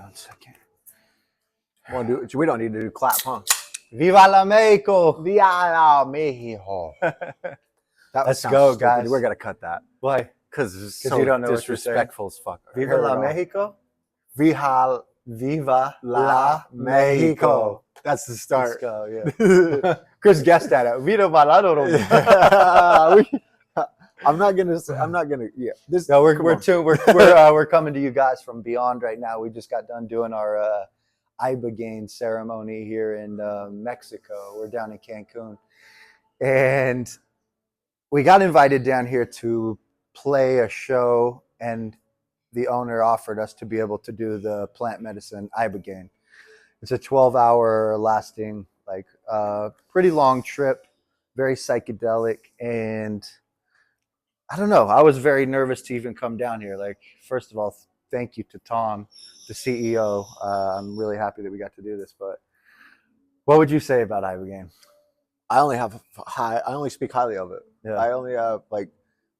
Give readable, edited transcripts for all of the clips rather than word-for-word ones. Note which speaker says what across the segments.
Speaker 1: 1 second.
Speaker 2: We don't need to do clap, huh?
Speaker 1: Viva la Mexico!
Speaker 2: Viva la Mexico.
Speaker 1: Let's go, guys.
Speaker 2: We're gonna cut that.
Speaker 1: Why?
Speaker 2: Because it's so
Speaker 1: you don't know what you're saying.
Speaker 2: disrespectful as fuck.
Speaker 1: Viva la Mexico?
Speaker 2: Viva
Speaker 1: la Mexico.
Speaker 2: That's the start.
Speaker 1: Let's go, yeah. Chris guessed at it. Viva la
Speaker 2: I'm not gonna. Yeah.
Speaker 1: No, we're coming to you guys from beyond right now. We just got done doing our Ibogaine ceremony here in Mexico. We're down in Cancun, and we got invited down here to play a show, and the owner offered us to be able to do the plant medicine Ibogaine. It's a 12-hour lasting, pretty long trip, very psychedelic, and I don't know. I was very nervous to even come down here. First of all, thank you to Tom, the CEO. I'm really happy that we got to do this. But what would you say about Ibogaine?
Speaker 2: I only speak highly of it.
Speaker 1: Yeah.
Speaker 2: I only have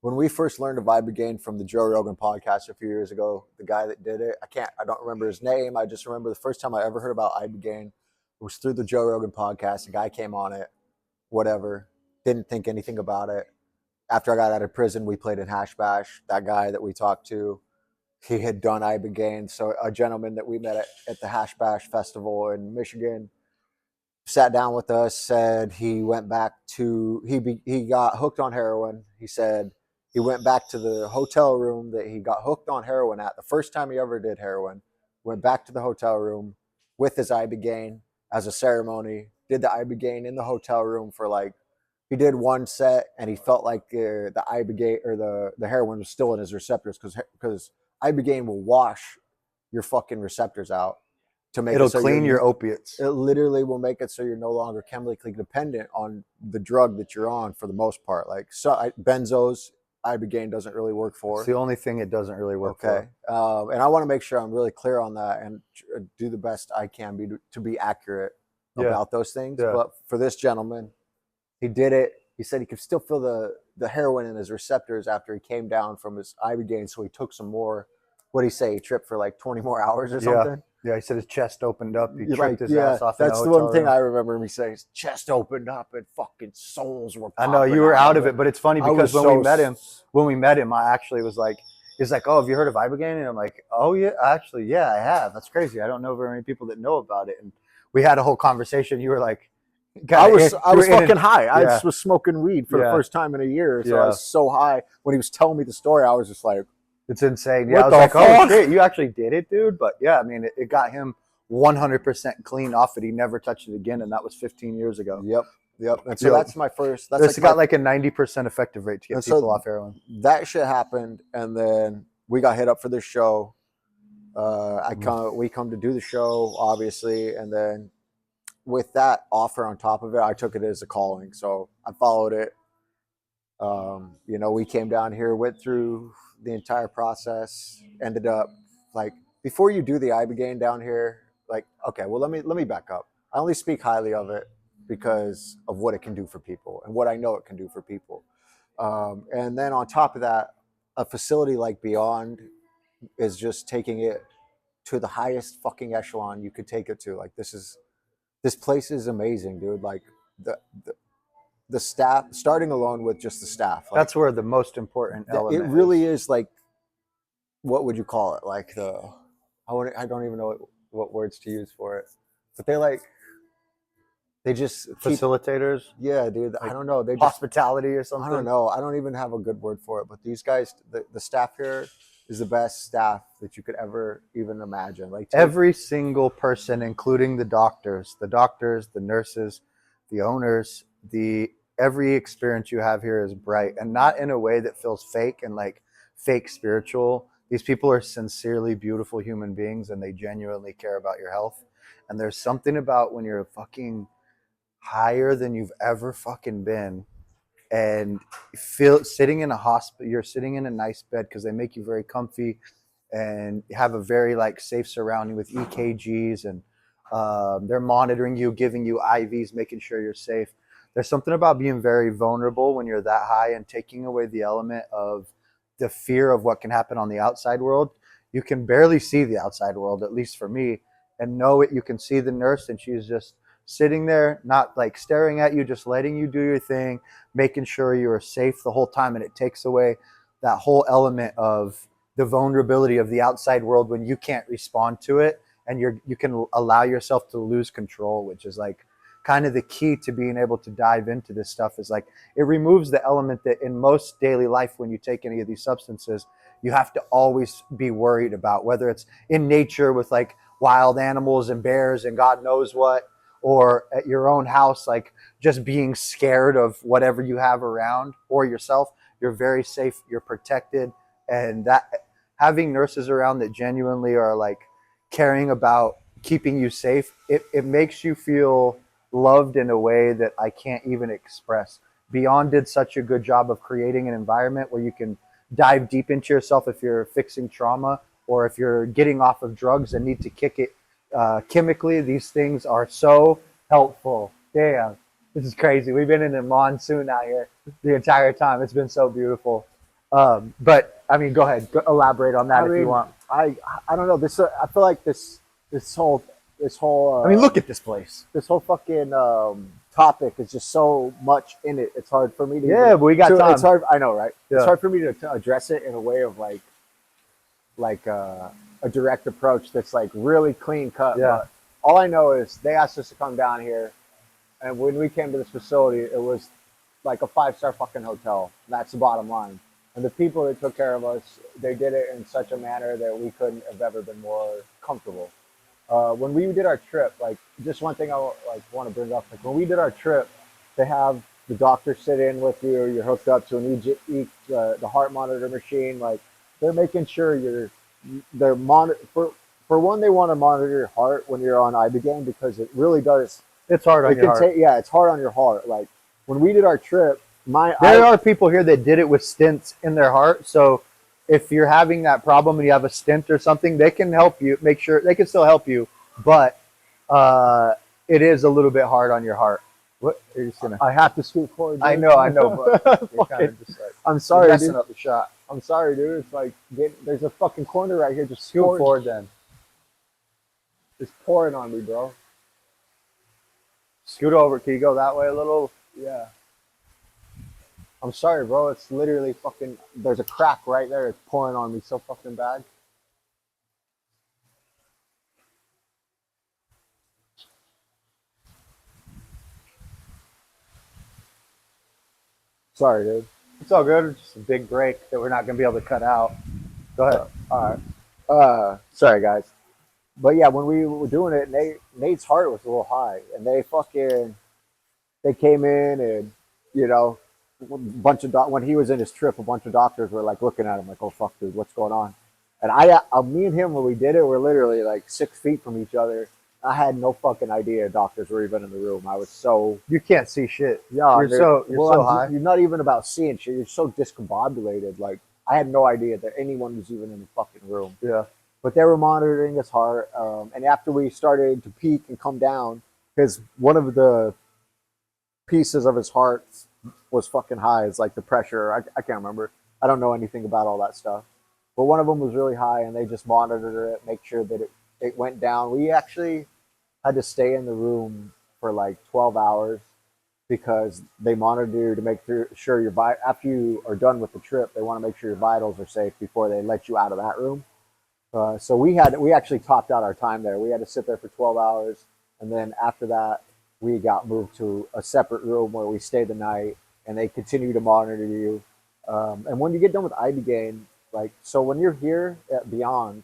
Speaker 2: when we first learned of Ibogaine from the Joe Rogan podcast a few years ago, the guy that did it, I don't remember his name. I just remember the first time I ever heard about Ibogaine was through the Joe Rogan podcast. The guy came on it, whatever, didn't think anything about it. After I got out of prison, we played in Hash Bash. That guy that we talked to, he had done Ibogaine. So a gentleman that we met at the Hash Bash festival in Michigan sat down with us, said he went back to, he got hooked on heroin. He said he went back to the hotel room that he got hooked on heroin at. The first time he ever did heroin, went back to the hotel room with his Ibogaine as a ceremony, did the Ibogaine in the hotel room for he did one set, and he felt like the Ibogaine or the heroin was still in his receptors because Ibogaine will wash your fucking receptors out to make
Speaker 1: It'll clean your opiates.
Speaker 2: It literally will make it so you're no longer chemically dependent on the drug that you're on for the most part. Benzos, Ibogaine doesn't really work for.
Speaker 1: It's the only thing it doesn't really work for.
Speaker 2: And I want to make sure I'm really clear on that and do the best I can to be accurate about those things.
Speaker 1: Yeah.
Speaker 2: But for this gentleman, he did it. He said he could still feel the heroin in his receptors after he came down from his Ibogaine. So he took some more. What did he say? He tripped for 20 more hours or something?
Speaker 1: Yeah, he said his chest opened up. He tripped his ass off.
Speaker 2: That's the one thing I remember him saying. His chest opened up and fucking souls were popping.
Speaker 1: I know you were out of it, but it's funny because when we met him, I actually was like, he's like, "Oh, have you heard of Ibogaine?" And I'm like, "Oh yeah, actually, yeah, I have. That's crazy. I don't know very many people that know about it." And we had a whole conversation. You were like,
Speaker 2: I was fucking high. Yeah. I was smoking weed for the first time in a year. So I was so high. When he was telling me the story, I was just like,
Speaker 1: it's insane. Yeah, I was like, oh shit, you actually did it, dude. But yeah, I mean, it got him 100% clean off it. He never touched it again. And that was 15 years ago.
Speaker 2: Yep. And so that's my first.
Speaker 1: It's got a 90% effective rate to get people off heroin.
Speaker 2: That shit happened. And then we got hit up for this show. We come to do the show, obviously. And then with that offer on top of it, I took it as a calling. So I followed it. We came down here, went through the entire process, ended up before you do the Ibogaine down here, okay, well, let me back up. I only speak highly of it because of what it can do for people and what I know it can do for people. And then on top of that, a facility like Beyond is just taking it to the highest fucking echelon you could take it to. This place is amazing, dude. The staff, starting alone with just the staff.
Speaker 1: That's where the most important element
Speaker 2: it really is. What would you call it? I don't even know what words to use for it. But they just
Speaker 1: facilitators.
Speaker 2: Yeah, dude. I don't know. They just,
Speaker 1: hospitality or something.
Speaker 2: I don't know. I don't even have a good word for it. But these guys, the staff here is the best staff that you could ever even imagine.
Speaker 1: Every single person, including the doctors, the nurses, the owners, every experience you have here is bright, and not in a way that feels fake and fake spiritual. These people are sincerely beautiful human beings, and they genuinely care about your health. And there's something about when you're fucking higher than you've ever fucking been, and sitting in a hospital, you're sitting in a nice bed because they make you very comfy, and you have a very safe surrounding with EKGs, and they're monitoring you, giving you IVs, making sure you're safe. There's something about being very vulnerable when you're that high and taking away the element of the fear of what can happen on the outside world. you can barely see the outside world, at least for me, and know it. You can see the nurse, and she's just sitting there, not like staring at you, just letting you do your thing, making sure you're safe the whole time. And it takes away that whole element of the vulnerability of the outside world when you can't respond to it, and you can allow yourself to lose control, which is like kind of the key to being able to dive into this stuff. Is like it removes the element that in most daily life, when you take any of these substances, you have to always be worried about, whether it's in nature with like wild animals and bears and God knows what, or at your own house, like just being scared of whatever you have around, or yourself. You're very safe, you're protected. And that, having nurses around that genuinely are like caring about keeping you safe, it makes you feel loved in a way that I can't even express. Beond did such a good job of creating an environment where you can dive deep into yourself if you're fixing trauma, or if you're getting off of drugs and need to kick it chemically. These things are so helpful. Damn, this is crazy. We've been in a monsoon out here the entire time. It's been so beautiful. But I mean, go ahead, elaborate on that if you want.
Speaker 2: I don't know. I feel like this whole
Speaker 1: I mean, look at this place.
Speaker 2: this whole fucking topic is just so much in it. It's hard for me to
Speaker 1: Yeah, but we got time.
Speaker 2: It's hard. I know, right?
Speaker 1: Yeah.
Speaker 2: It's hard for me to address it in a way of a direct approach that's like really clean cut.
Speaker 1: Yeah.
Speaker 2: But all I know is they asked us to come down here, and when we came to this facility, it was like a 5-star fucking hotel. That's the bottom line. And the people that took care of us, they did it in such a manner that we couldn't have ever been more comfortable. When we did our trip, like just one thing I want to bring up, like when we did our trip, they have the doctor sit in with you. You're hooked up to an the heart monitor machine. Like they're making sure they're for one, they want to monitor your heart when you're on Ibogaine, because it really does.
Speaker 1: It's hard on your heart.
Speaker 2: Yeah, it's hard on your heart. Like when we did our trip,
Speaker 1: there are people here that did it with stents in their heart. So if you're having that problem and you have a stent or something, they can help you. Make sure they can still help you, but it is a little bit hard on your heart. What are you saying?
Speaker 2: I have to scoot forward. Dude.
Speaker 1: I know, but you're kind of just like,
Speaker 2: I'm sorry,
Speaker 1: messing
Speaker 2: dude.
Speaker 1: up the shot.
Speaker 2: I'm sorry, dude. It's like there's a fucking corner right here. Just
Speaker 1: Scoot forward then.
Speaker 2: It's pouring on me, bro.
Speaker 1: Scoot over. Can you go that way a little?
Speaker 2: Yeah. I'm sorry, bro. It's literally fucking. There's a crack right there. It's pouring on me so fucking bad. Sorry, dude.
Speaker 1: It's all good. It's just a big break that we're not going to be able to cut out. Go ahead.
Speaker 2: All right. Sorry, guys. But yeah, when we were doing it, Nate's heart was a little high, and they came in, and when he was in his trip, a bunch of doctors were like looking at him like, "Oh fuck, dude, what's going on?" And me and him, when we did it, we're literally like 6 feet from each other. I had no fucking idea doctors were even in the room. I was so
Speaker 1: You can't see shit.
Speaker 2: yeah,
Speaker 1: You're so high.
Speaker 2: You're not even about seeing shit. You're so discombobulated. Like I had no idea that anyone was even in the fucking room.
Speaker 1: Yeah.
Speaker 2: But they were monitoring his heart, and after we started to peak and come down, because one of the pieces of his heart was fucking high. It's like the pressure. I can't remember. I don't know anything about all that stuff. But one of them was really high, and they just monitored it, make sure that it went down. We actually had to stay in the room for like 12 hours because they monitor you to make sure after you are done with the trip, they want to make sure your vitals are safe before they let you out of that room. So we actually topped out our time there. We had to sit there for 12 hours, and then after that, we got moved to a separate room where we stayed the night, and they continue to monitor you. And when you get done with Ibogaine, so when you're here at Beond,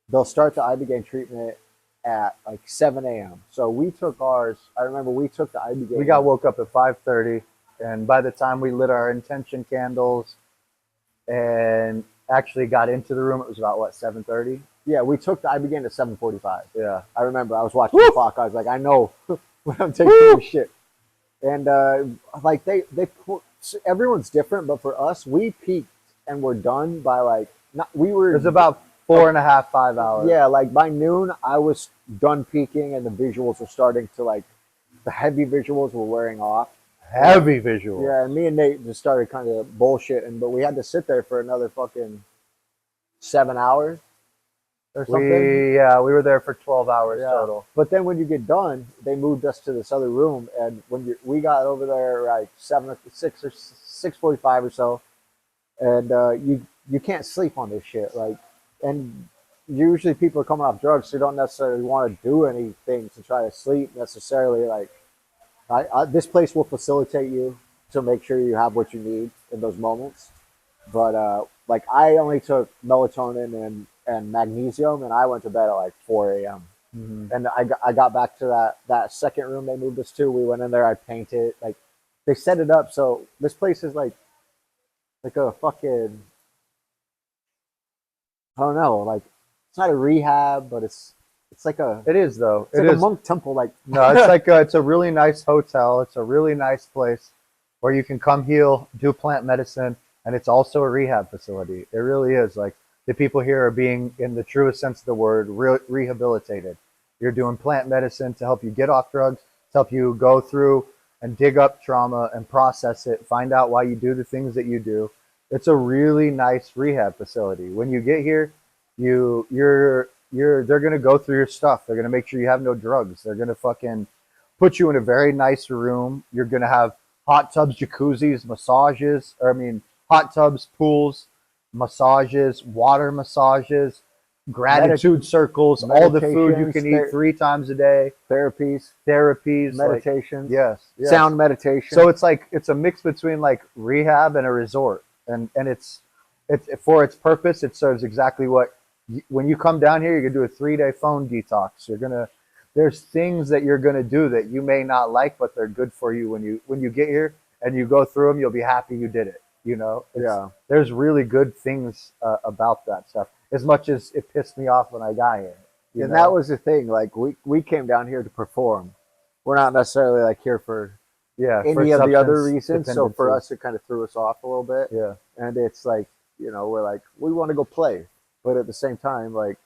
Speaker 2: they'll start the Ibogaine treatment at like 7 a.m. So we took ours. I remember we took the Ibogaine.
Speaker 1: We got woke up at 5:30, and by the time we lit our intention candles and actually got into the room, it was about what, 7:30?
Speaker 2: Yeah, we took the Ibogaine at 7:45.
Speaker 1: Yeah,
Speaker 2: I remember. I was watching the clock. I was like, I know when I'm taking this shit. And everyone's different, but for us, we peaked and we're done by
Speaker 1: it was about 4.5, 5 hours.
Speaker 2: Yeah, like by noon, I was done peaking, and the visuals were starting to the heavy visuals were wearing off.
Speaker 1: Heavy visual.
Speaker 2: Yeah, and me and Nate just started kind of bullshitting, but we had to sit there for another fucking 7 hours. or something.
Speaker 1: We were there for 12 hours
Speaker 2: Yeah.
Speaker 1: total.
Speaker 2: But then when you get done, they moved us to this other room, and we got over there like 6:45 or so, and you can't sleep on this shit. Like, and usually people are coming off drugs, so you don't necessarily want to do anything to try to sleep necessarily. Like, this place will facilitate you to make sure you have what you need in those moments. But like I only took melatonin and magnesium, and I went to bed at like 4 a.m.
Speaker 1: Mm-hmm.
Speaker 2: And I got back to that second room they moved us to. We went in there. I painted, like, they set it up so this place is like a fucking, I don't know, like, it's not a rehab, but it's like a,
Speaker 1: It is though.
Speaker 2: it's like a monk temple. Like,
Speaker 1: No, it's like it's a really nice hotel. It's a really nice place where you can come heal, do plant medicine, and it's also a rehab facility. It really is. Like the people here are being, in the truest sense of the word, rehabilitated. You're doing plant medicine to help you get off drugs, to help you go through and dig up trauma and process it, find out why you do the things that you do. It's a really nice rehab facility. When you get here, they're gonna go through your stuff. They're gonna make sure you have no drugs. They're gonna fucking put you in a very nice room. You're gonna have hot tubs, jacuzzis, massages, or I mean hot tubs, pools, massages, water massages, gratitude circles, all the food you can eat 3 times a day,
Speaker 2: therapies,
Speaker 1: meditations.
Speaker 2: like,
Speaker 1: Yes.
Speaker 2: sound meditation.
Speaker 1: So it's like it's a mix between like rehab and a resort, and it's for its purpose. It serves exactly what when you come down here, you're gonna do a 3-day phone detox. There's things that you're gonna do that you may not like, but they're good for you when you get here and you go through them. You'll be happy you did it. There's really good things about that stuff. As much as it pissed me off when I got here,
Speaker 2: and that was the thing. Like, we came down here to perform. We're not necessarily like here for any of the other reasons. So for us, it kind of threw us off a little bit.
Speaker 1: Yeah.
Speaker 2: And it's like, we're like, we want to go play, but at the same time, like,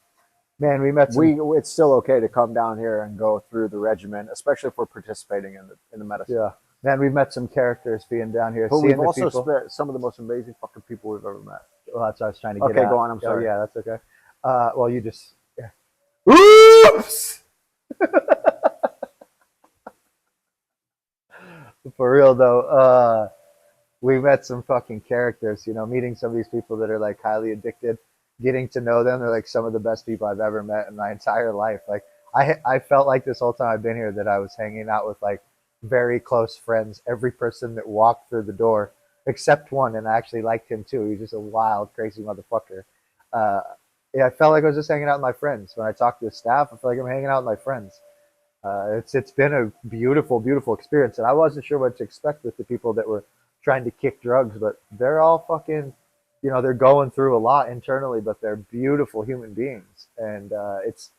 Speaker 1: man,
Speaker 2: it's still okay to come down here and go through the regimen, especially if we're participating in the medicine.
Speaker 1: Yeah. Man, we've met some characters being down here.
Speaker 2: But we've also met some of the most amazing fucking people we've ever met.
Speaker 1: Well, that's what I was trying to get at.
Speaker 2: Okay, go on. I'm sorry.
Speaker 1: Oh, yeah, that's okay. Well, you just... Yeah. Oops! For real, though, we met some fucking characters, meeting some of these people that are, like, highly addicted, getting to know them. They're, like, some of the best people I've ever met in my entire life. Like, I felt like this whole time I've been here that I was hanging out with, like, very close friends. Every person that walked through the door, except one, and I actually liked him too. He was just a wild, crazy motherfucker. I felt like I was just hanging out with my friends. When I talk to the staff, I feel like I'm hanging out with my friends. It's been a beautiful, beautiful experience, and I wasn't sure what to expect with the people that were trying to kick drugs, but they're all fucking, they're going through a lot internally, but they're beautiful human beings, and it's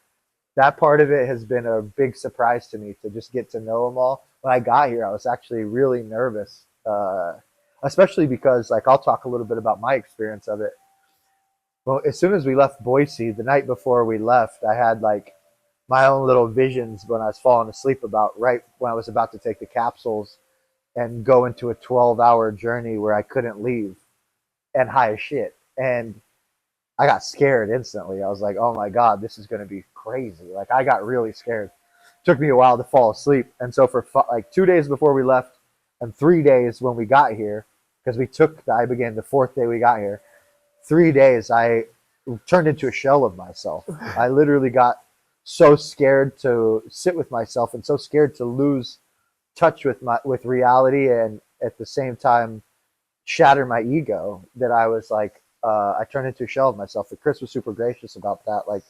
Speaker 1: that part of it has been a big surprise to me to just get to know them all. When I got here, I was actually really nervous, especially because, like, I'll talk a little bit about my experience of it. Well, as soon as we left Boise, the night before we left, I had like my own little visions when I was falling asleep about right when I was about to take the capsules and go into a 12-hour journey where I couldn't leave and high as shit. And I got scared instantly. I was like, oh my God, this is going to be crazy. Like, I got really scared. It took me a while to fall asleep. And so for like 2 days before we left and 3 days when we got here, because we took the Ibogaine the 4th day we got here, 3 days I turned into a shell of myself. I literally got so scared to sit with myself and so scared to lose touch with reality and at the same time shatter my ego that I was like, I turned into a shell of myself. But Chris was super gracious about that, like,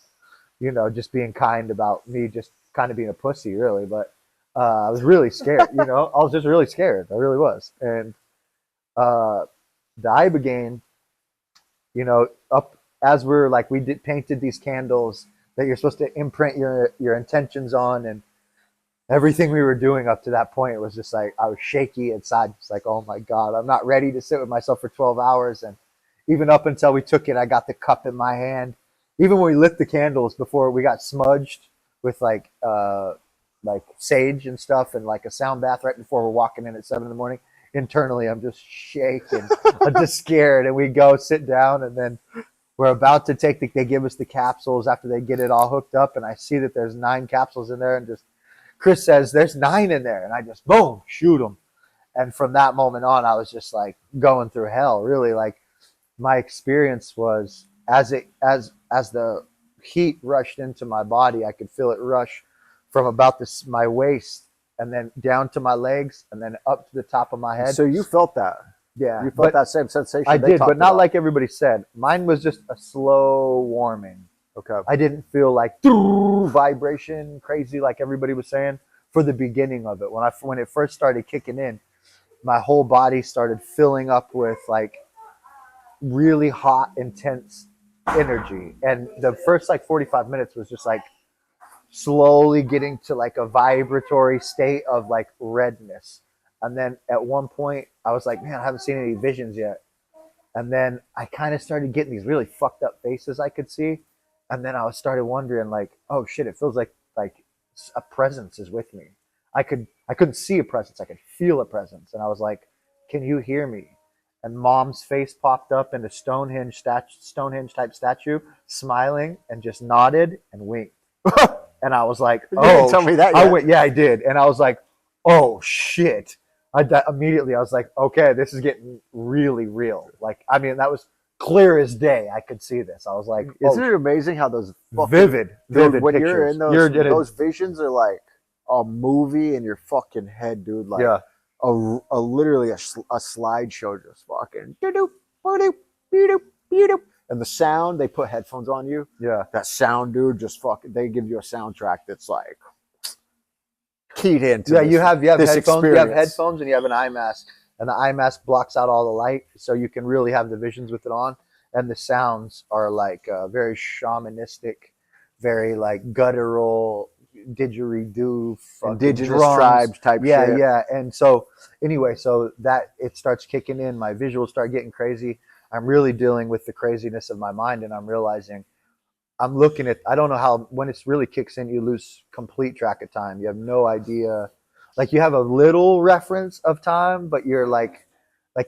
Speaker 1: just being kind about me, just kind of being a pussy, really. But I was really scared. I was just really scared. I really was. And the Ibogaine, up as we're like, we painted these candles that you're supposed to imprint your intentions on, and everything we were doing up to that point, it was just like I was shaky inside, just like, oh my God, I'm not ready to sit with myself for 12 hours. And even up until we took it, I got the cup in my hand. Even when we lit the candles before we got smudged with like sage and stuff and like a sound bath right before we're walking in at 7 in the morning, internally I'm just shaking. I'm just scared. And we go sit down, and then we're about to take they give us the capsules after they get it all hooked up, and I see that there's 9 capsules in there, and just Chris says there's 9 in there, and I just boom shoot them. And from that moment on, I was just like going through hell. Really, like my experience was as the heat rushed into my body, I could feel it rush from about my waist and then down to my legs and then up to the top of my head.
Speaker 2: So you felt that?
Speaker 1: Yeah,
Speaker 2: You felt that same sensation?
Speaker 1: I did, but not
Speaker 2: about.
Speaker 1: like everybody said. Mine was just a slow warming.
Speaker 2: Okay.
Speaker 1: I didn't feel like vibration crazy like everybody was saying for the beginning of it. When it first started kicking in, my whole body started filling up with like really hot, intense energy. And the first like 45 minutes was just like slowly getting to like a vibratory state of like redness. And then at one point, I was like, man, I haven't seen any visions yet. And then I kind of started getting these really fucked up faces I could see. And then I started wondering, like, oh shit, it feels like a presence is with me. I couldn't see a presence, I could feel a presence. And I was like, can you hear me? And Mom's face popped up in a Stonehenge type statue, smiling and just nodded and winked. And I was like,
Speaker 2: you didn't tell me that yet.
Speaker 1: Yeah, I did. And I was like, oh shit. Immediately I was like, okay, this is getting really real. Like, I mean, that was clear as day. I could see this. I was like,
Speaker 2: isn't it amazing how those
Speaker 1: vivid
Speaker 2: when
Speaker 1: pictures.
Speaker 2: You're in those visions are like a movie in your fucking head, dude. Like literally a slideshow just fucking and the sound, they put headphones on you.
Speaker 1: Yeah.
Speaker 2: That sound, dude, just fucking, they give you a soundtrack that's like keyed into.
Speaker 1: Yeah, you have headphones.
Speaker 2: Experience.
Speaker 1: You have headphones and you have an eye mask, and the eye mask blocks out all the light, so you can really have the visions with it on. And the sounds are like very shamanistic, very like guttural, didgeridoo,
Speaker 2: indigenous
Speaker 1: drums.
Speaker 2: Tribes type shit.
Speaker 1: Yeah. And so anyway, so that it starts kicking in. My visuals start getting crazy. I'm really dealing with the craziness of my mind, and I'm realizing I'm looking at, I don't know how, when it really kicks in, you lose complete track of time. You have no idea. Like you have a little reference of time, but you're like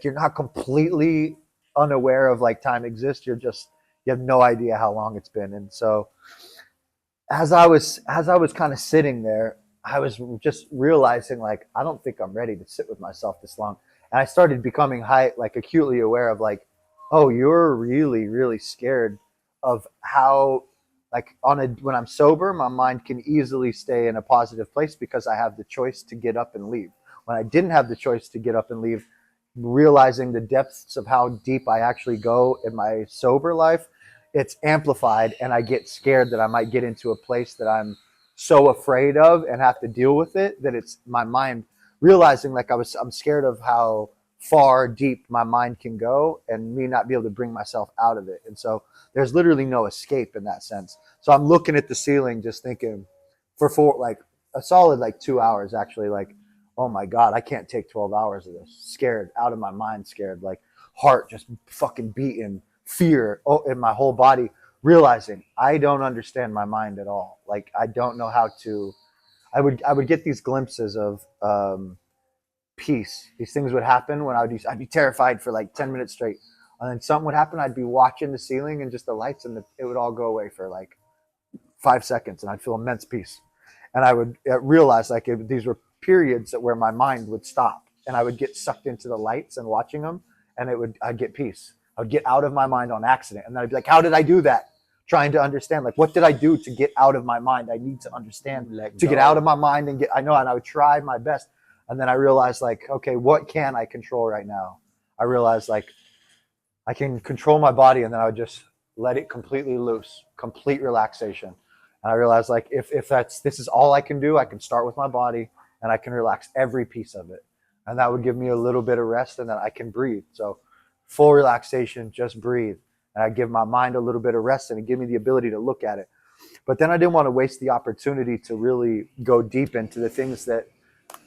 Speaker 1: you're not completely unaware of like time exists. You have no idea how long it's been. And so as I was kind of sitting there, I was just realizing like, I don't think I'm ready to sit with myself this long. And I started becoming acutely aware of like, oh, you're really, really scared of how when I'm sober, my mind can easily stay in a positive place because I have the choice to get up and leave. When I didn't have the choice to get up and leave, realizing the depths of how deep I actually go in my sober life, it's amplified, and I get scared that I might get into a place that I'm so afraid of and have to deal with it, that it's my mind realizing like I'm scared of how far deep my mind can go and me not be able to bring myself out of it. And so there's literally no escape in that sense. So I'm looking at the ceiling just thinking for a solid 2 hours actually, like, oh my God, I can't take 12 hours of this. Scared, out of my mind, scared, like heart just fucking beating, fear in my whole body, realizing I don't understand my mind at all. Like I don't know how to, I would get these glimpses of peace. These things would happen when I'd be terrified for like 10 minutes straight. And then something would happen. I'd be watching the ceiling and just the lights, and it would all go away for like 5 seconds, and I'd feel immense peace. And I would realize these were periods where my mind would stop, and I would get sucked into the lights and watching them, and I'd get peace. I would get out of my mind on accident, and then I'd be like, how did I do that? Trying to understand, like, what did I do to get out of my mind? I need to understand to get out of my mind and and I would try my best. And then I realized, like, okay, what can I control right now? I realized, like, I can control my body, and then I would just let it completely loose, complete relaxation. And I realized, like, if this is all I can do, I can start with my body, and I can relax every piece of it. And that would give me a little bit of rest, and then I can breathe. So full relaxation, just breathe. And I give my mind a little bit of rest, and it give me the ability to look at it. But then I didn't want to waste the opportunity to really go deep into the things that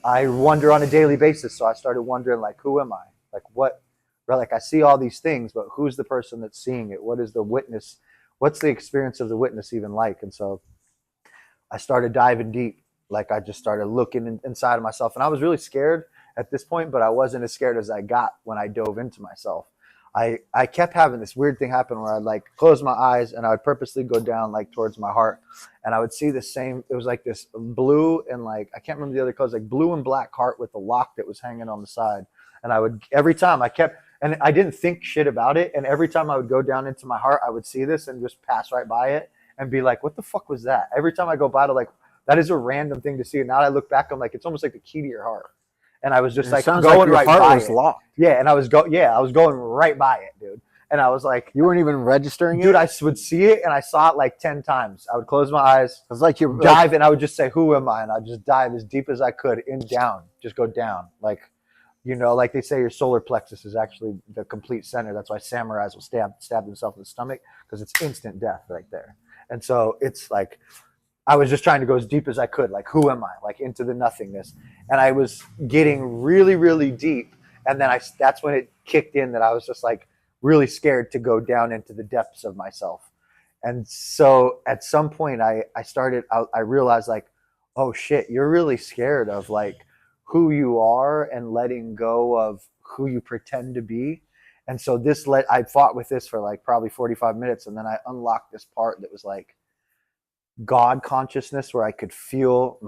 Speaker 1: I wonder on a daily basis. So I started wondering, like, who am I? Like, what? Right? Like, I see all these things, but who's the person that's seeing it? What is the witness? What's the experience of the witness even like? And so I started diving deep. Like, I just started looking inside of myself, and I was really scared at this point, but I wasn't as scared as I got when I dove into myself. I kept having this weird thing happen where I'd like close my eyes and I would purposely go down like towards my heart, and I would see the same. It was like this blue and like I can't remember the other colors, like blue and black heart with a lock that was hanging on the side. And I would every time I kept and I didn't think shit about it. And every time I would go down into my heart, I would see this and just pass right by it and be like, "What the fuck was that?" Every time I go by to like that is a random thing to see. And now I look back, I'm like, it's almost like the key to your heart. And I was just like
Speaker 2: sounds
Speaker 1: going
Speaker 2: like your
Speaker 1: right
Speaker 2: heart
Speaker 1: by
Speaker 2: was
Speaker 1: it.
Speaker 2: locked.
Speaker 1: Yeah, and I was going right by it, dude. And I was like,
Speaker 2: You weren't even registering
Speaker 1: dude,
Speaker 2: it?
Speaker 1: I would see it and I saw it like 10 times. I would close my eyes,
Speaker 2: It's like you
Speaker 1: dive, and I would just say, "Who am I?" And I'd just dive as deep as I could in down, just go down. Like, like they say your solar plexus is actually the complete center. That's why samurais will stab themselves in the stomach, because it's instant death right there. And so it's like, I was just trying to go as deep as I could. Like, who am I? Like into the nothingness. And I was getting really, really deep. And then that's when it kicked in that I was just like really scared to go down into the depths of myself. And so at some point I realized like, oh shit, you're really scared of like who you are and letting go of who you pretend to be. And so I fought with this for like probably 45 minutes. And then I unlocked this part that was like God consciousness, where I could feel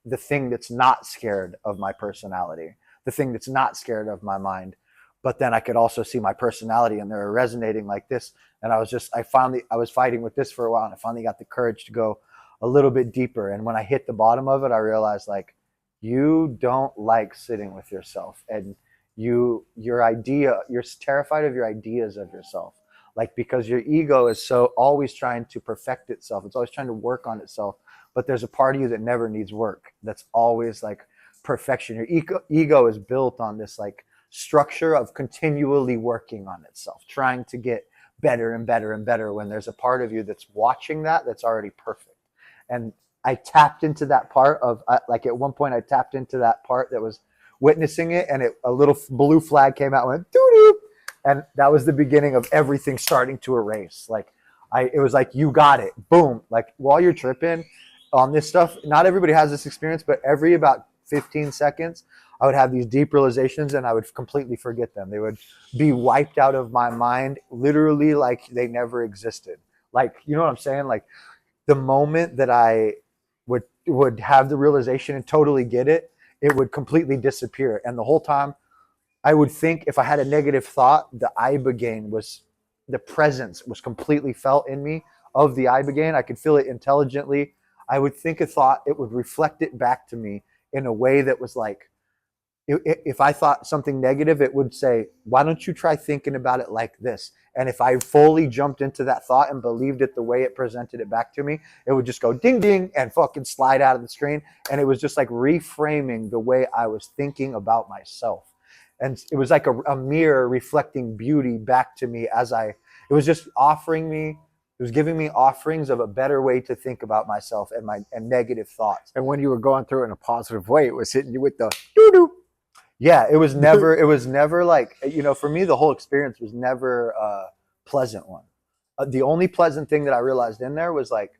Speaker 1: the thing that's not scared of my personality, the thing that's not scared of my mind. But then I could also see my personality and they were resonating like this. And I was fighting with this for a while, and I finally got the courage to go a little bit deeper. And when I hit the bottom of it, I realized like, you don't like sitting with yourself, and you're terrified of your ideas of yourself. Like, because your ego is so always trying to perfect itself. It's always trying to work on itself. But there's a part of you that never needs work. That's always like perfection. Your ego is built on this like structure of continually working on itself, trying to get better and better and better, when there's a part of you that's watching that's already perfect. And I tapped into that part of like at one point I tapped into that part that was witnessing it, and a little blue flag came out and went doo doo. And that was the beginning of everything starting to erase. Like it was like, you got it, boom. Like while you're tripping on this stuff, not everybody has this experience, but every about 15 seconds, I would have these deep realizations and I would completely forget them. They would be wiped out of my mind, literally like they never existed. Like, you know what I'm saying? Like the moment that I would have the realization and totally get it, it would completely disappear. And the whole time I would think, if I had a negative thought, the presence was completely felt in me of the Ibogaine. I could feel it intelligently. I would think a thought, it would reflect it back to me in a way that was like, if I thought something negative, it would say, why don't you try thinking about it like this? And if I fully jumped into that thought and believed it the way it presented it back to me, it would just go ding, ding, and fucking slide out of the screen. And it was just like reframing the way I was thinking about myself. And it was like a mirror reflecting beauty back to me it was just it was giving me offerings of a better way to think about myself and negative thoughts.
Speaker 2: And when you were going through it in a positive way, it was hitting you with the doo-doo.
Speaker 1: Yeah, it was never like, for me, the whole experience was never a pleasant one. The only pleasant thing that I realized in there was like,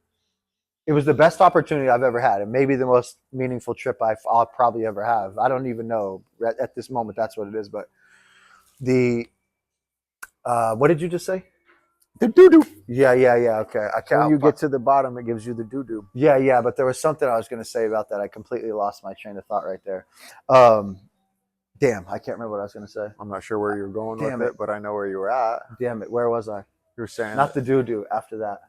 Speaker 1: it was the best opportunity I've ever had, and maybe the most meaningful trip I'll probably ever have. I don't even know at this moment that's what it is, but what did you just say?
Speaker 2: The doo-doo.
Speaker 1: Yeah. Okay.
Speaker 2: When you get to the bottom, it gives you the doo-doo.
Speaker 1: Yeah. But there was something I was going to say about that. I completely lost my train of thought right there. Damn, I can't remember what I was going to say.
Speaker 2: I'm not sure where you're going with it, but I know where you were at.
Speaker 1: Damn it. Where was I?
Speaker 2: You were saying
Speaker 1: not the doo-doo after that.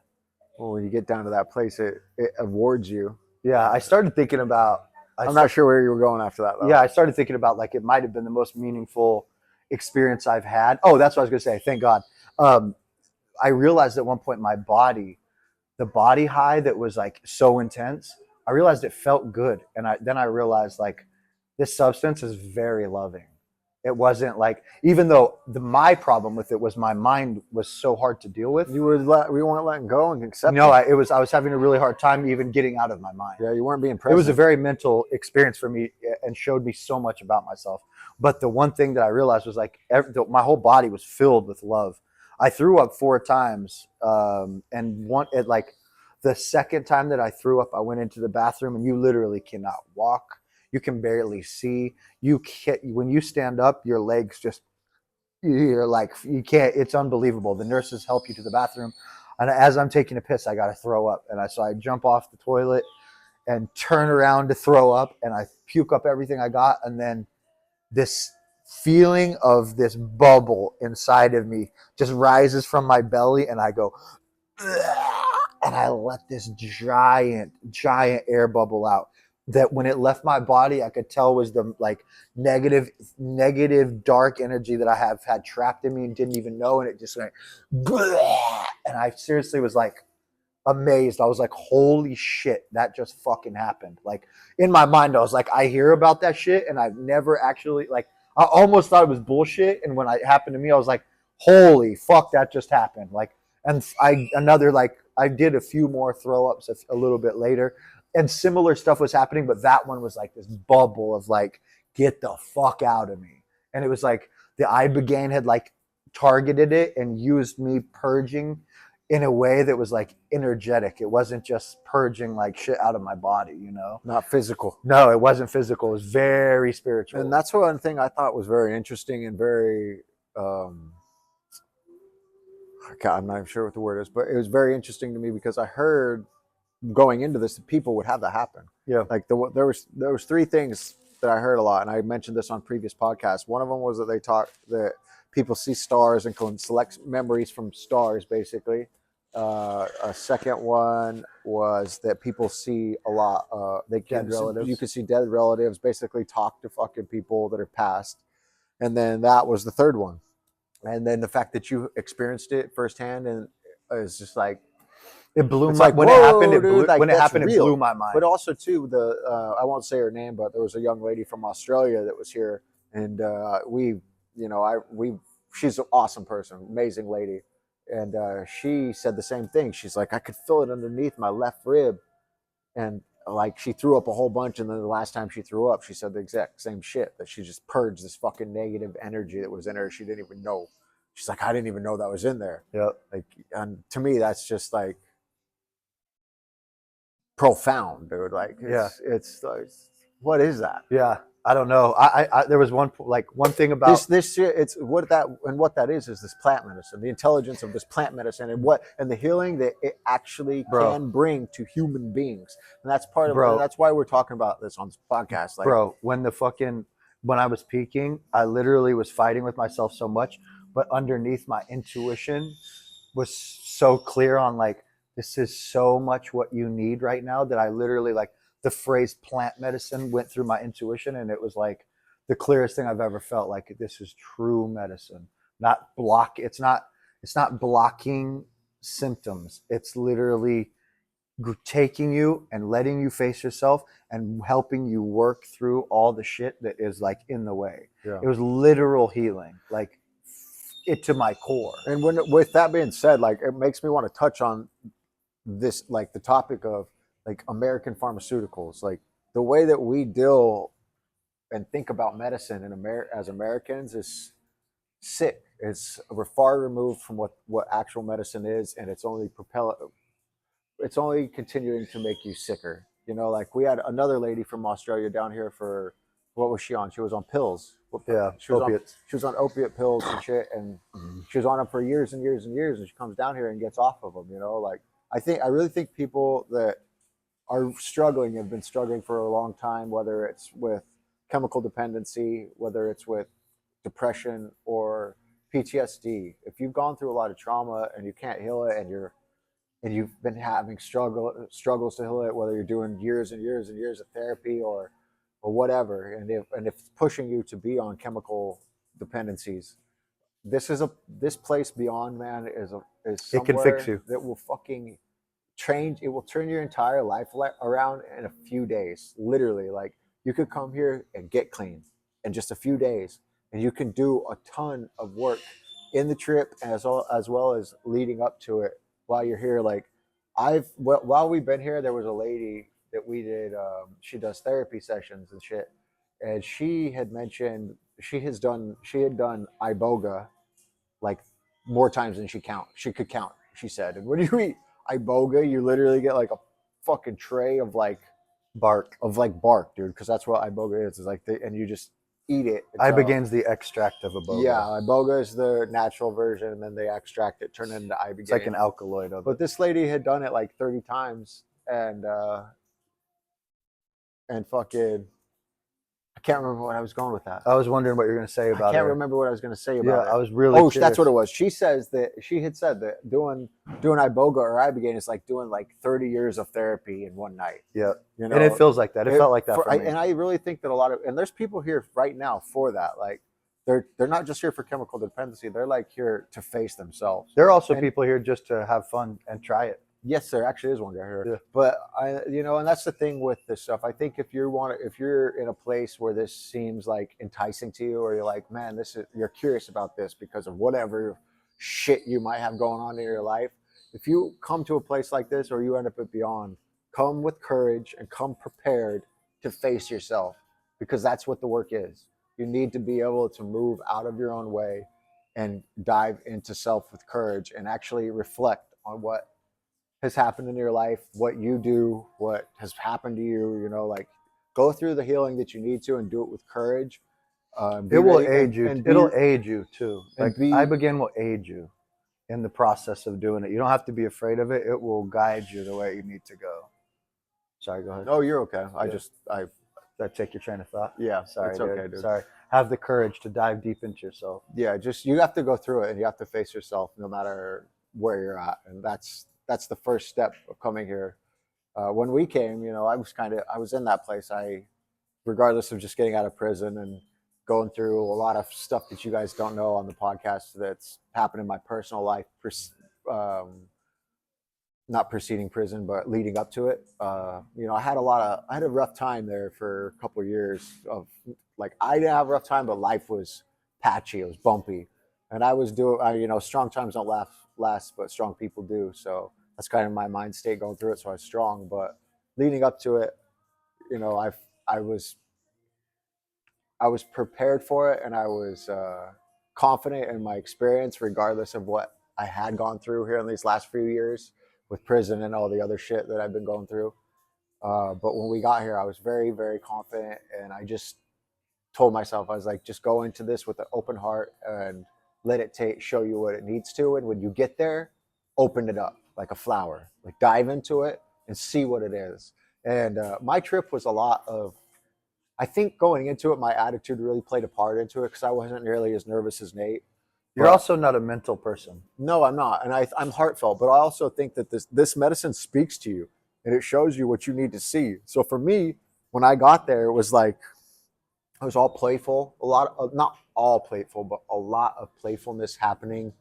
Speaker 2: Well, when you get down to that place, it awards you.
Speaker 1: Yeah, I started thinking about...
Speaker 2: I'm not sure where you were going after that, though.
Speaker 1: Yeah, I started thinking about, like, it might have been the most meaningful experience I've had. Oh, that's what I was going to say. Thank God. I realized at one point the body high that was, like, so intense, I realized it felt good. And then I realized, like, this substance is very loving. It wasn't like, even though my problem with it was my mind was so hard to deal with.
Speaker 2: We weren't letting go and accepting.
Speaker 1: No, I was having a really hard time even getting out of my mind.
Speaker 2: Yeah, you weren't being present.
Speaker 1: It was a very mental experience for me and showed me so much about myself. But the one thing that I realized was like my whole body was filled with love. I threw up 4 times, and the second time that I threw up, I went into the bathroom, and you literally cannot walk. You can barely see. When you stand up, your legs you're like, you can't, it's unbelievable. The nurses help you to the bathroom. And as I'm taking a piss, I got to throw up. So I jump off the toilet and turn around to throw up, and I puke up everything I got. And then this feeling of this bubble inside of me just rises from my belly, and I go, and I let this giant air bubble out that when it left my body, I could tell was the like negative dark energy that I have had trapped in me and didn't even know. And it just went, and I seriously was like amazed. I was like, holy shit, that just fucking happened. Like in my mind, I was like, I hear about that shit and I've never actually, like, I almost thought it was bullshit. And when it happened to me, I was like, holy fuck, that just happened. Like, and I did a few more throw ups a little bit later, and similar stuff was happening, but that one was like this bubble of like, get the fuck out of me. And it was like the Ibogaine had like targeted it and used me purging in a way that was like energetic. It wasn't just purging like shit out of my body, you know?
Speaker 2: Not physical.
Speaker 1: No, it wasn't physical. It was very spiritual.
Speaker 2: And that's one thing I thought was very interesting and very, I'm not even sure what the word is, but it was very interesting to me because I heard going into this that people would have that happen.
Speaker 1: Yeah.
Speaker 2: Like there was three things that I heard a lot, and I mentioned this on previous podcasts. One of them was that they talk that people see stars and can select memories from stars, basically. A second one was that people see a lot. They can
Speaker 1: Dead relatives.
Speaker 2: You can see dead relatives, basically talk to fucking people that are passed. And then that was the third one. And then the fact that you experienced it firsthand and it's just like
Speaker 1: it blew
Speaker 2: it's
Speaker 1: my
Speaker 2: like,
Speaker 1: when
Speaker 2: whoa,
Speaker 1: it happened. It
Speaker 2: dude,
Speaker 1: blew,
Speaker 2: like,
Speaker 1: when it
Speaker 2: that's
Speaker 1: happened,
Speaker 2: real.
Speaker 1: it blew my mind.
Speaker 2: But also too, I won't say her name, but there was a young lady from Australia that was here, and she's an awesome person, amazing lady, and she said the same thing. She's like, I could feel it underneath my left rib, and like she threw up a whole bunch, and then the last time she threw up, she said the exact same shit, that she just purged this fucking negative energy that was in her. She didn't even know. She's like, I didn't even know that was in there.
Speaker 1: Yeah.
Speaker 2: Like, and to me, that's just like profound, dude. Like, it's like, what is that?
Speaker 1: Yeah. I don't know. There was one thing about
Speaker 2: this shit. It's what that is this plant medicine, the intelligence of this plant medicine, and the healing that it actually can bring to human beings. And that's part of it. That's why we're talking about this on this podcast. Like,
Speaker 1: bro, when I was peaking, I literally was fighting with myself so much, but underneath my intuition was so clear on like, this is so much what you need right now, that I literally, like, the phrase plant medicine went through my intuition, and it was like the clearest thing I've ever felt. Like, this is true medicine, it's not blocking symptoms. It's literally taking you and letting you face yourself and helping you work through all the shit that is like in the way.
Speaker 2: Yeah.
Speaker 1: It was literal healing, like it to my core.
Speaker 2: And with that being said, like, it makes me want to touch on this, like the topic of like American pharmaceuticals, like the way that we deal and think about medicine as Americans is sick. We're far removed from what actual medicine is, and it's only continuing to make you sicker. You know, like we had another lady from Australia down here for, what was she on? She was on pills.
Speaker 1: Yeah,
Speaker 2: she was
Speaker 1: opiates.
Speaker 2: She was on opiate pills and shit, and she was on them for years and years and years, and she comes down here and gets off of them. You know, like I really think people that are struggling have been struggling for a long time, whether it's with chemical dependency, whether it's with depression or PTSD. If you've gone through a lot of trauma and you can't heal it, and you've been having struggles to heal it, whether you're doing years and years and years of therapy or whatever, and if it's pushing you to be on chemical dependencies, this place Beyond, man, is somewhere
Speaker 1: it can fix you.
Speaker 2: that will fucking change. It will turn your entire life around in a few days. Literally, like, you could come here and get clean in just a few days, and you can do a ton of work in the trip as well as leading up to it while you're here. Like, while we've been here, there was a lady that we did. She does therapy sessions and shit, and she had mentioned she had done iboga like more times than she could count. She said, and when you eat iboga, you literally get like a fucking tray of like
Speaker 1: bark,
Speaker 2: dude, because that's what iboga is. It's like and you just eat it.
Speaker 1: Ibogaine's the extract of iboga.
Speaker 2: Yeah, iboga is the natural version, and then they extract it, turn it into ibogaine.
Speaker 1: It's like an alkaloid of it.
Speaker 2: But this lady had done it like 30 times, and fucking, I can't remember what I was going with that.
Speaker 1: I was wondering what you were going to say about
Speaker 2: I can't
Speaker 1: her.
Speaker 2: remember what I was going to say about
Speaker 1: Yeah,
Speaker 2: it.
Speaker 1: I was really curious.
Speaker 2: That's what it was. She says that she had said that doing iboga or ibogaine is like doing like 30 years of therapy in one night.
Speaker 1: Yeah,
Speaker 2: you know,
Speaker 1: and it feels like that. It felt like that for me.
Speaker 2: And I really think that a lot of, and there's people here right now for that. Like they're not just here for chemical dependency. They're like here to face themselves.
Speaker 1: There are also people here just to have fun and try it.
Speaker 2: Yes, there actually is one guy here.
Speaker 1: Yeah.
Speaker 2: But and that's the thing with this stuff. I think if you're in a place where this seems like enticing to you, or you're like, man, you're curious about this because of whatever shit you might have going on in your life. If you come to a place like this, or you end up at Beyond, come with courage and come prepared to face yourself, because that's what the work is. You need to be able to move out of your own way and dive into self with courage and actually reflect on what has happened in your life, what you do, what has happened to you, like go through the healing that you need to and do it with courage.
Speaker 1: It will aid you. It'll aid you too. Like Ibogaine will aid you in the process of doing it. You don't have to be afraid of it. It will guide you the way you need to go. Sorry, go ahead.
Speaker 2: Oh, you're okay.
Speaker 1: Did I take your train of thought?
Speaker 2: Yeah,
Speaker 1: sorry,
Speaker 2: it's okay, dude.
Speaker 1: Sorry. Have the courage to dive deep into yourself.
Speaker 2: Yeah, you have to go through it, and you have to face yourself no matter where you're at, and that's the first step of coming here. When we came, I was in that place. Regardless of just getting out of prison and going through a lot of stuff that you guys don't know on the podcast that's happened in my personal life, not preceding prison, but leading up to it. I had a rough time there for a couple of years of like, I didn't have a rough time, but life was patchy. It was bumpy. And I was strong times don't last, but strong people do. So that's kind of my mind state going through it. So I was strong, but leading up to it, I was prepared for it, and I was confident in my experience, regardless of what I had gone through here in these last few years with prison and all the other shit that I've been going through. But when we got here, I was very, very confident, and I just told myself, I was like, just go into this with an open heart and let it show you what it needs to. And when you get there, open it up like a flower, like dive into it and see what it is. And my trip was a lot of, I think going into it, my attitude really played a part into it, because I wasn't nearly as nervous as Nate.
Speaker 1: You're also not a mental person.
Speaker 2: No, I'm not. And I'm heartfelt, but I also think that this medicine speaks to you, and it shows you what you need to see. So for me, when I got there, it was like, I was all playful, not all playful, but a lot of playfulness happening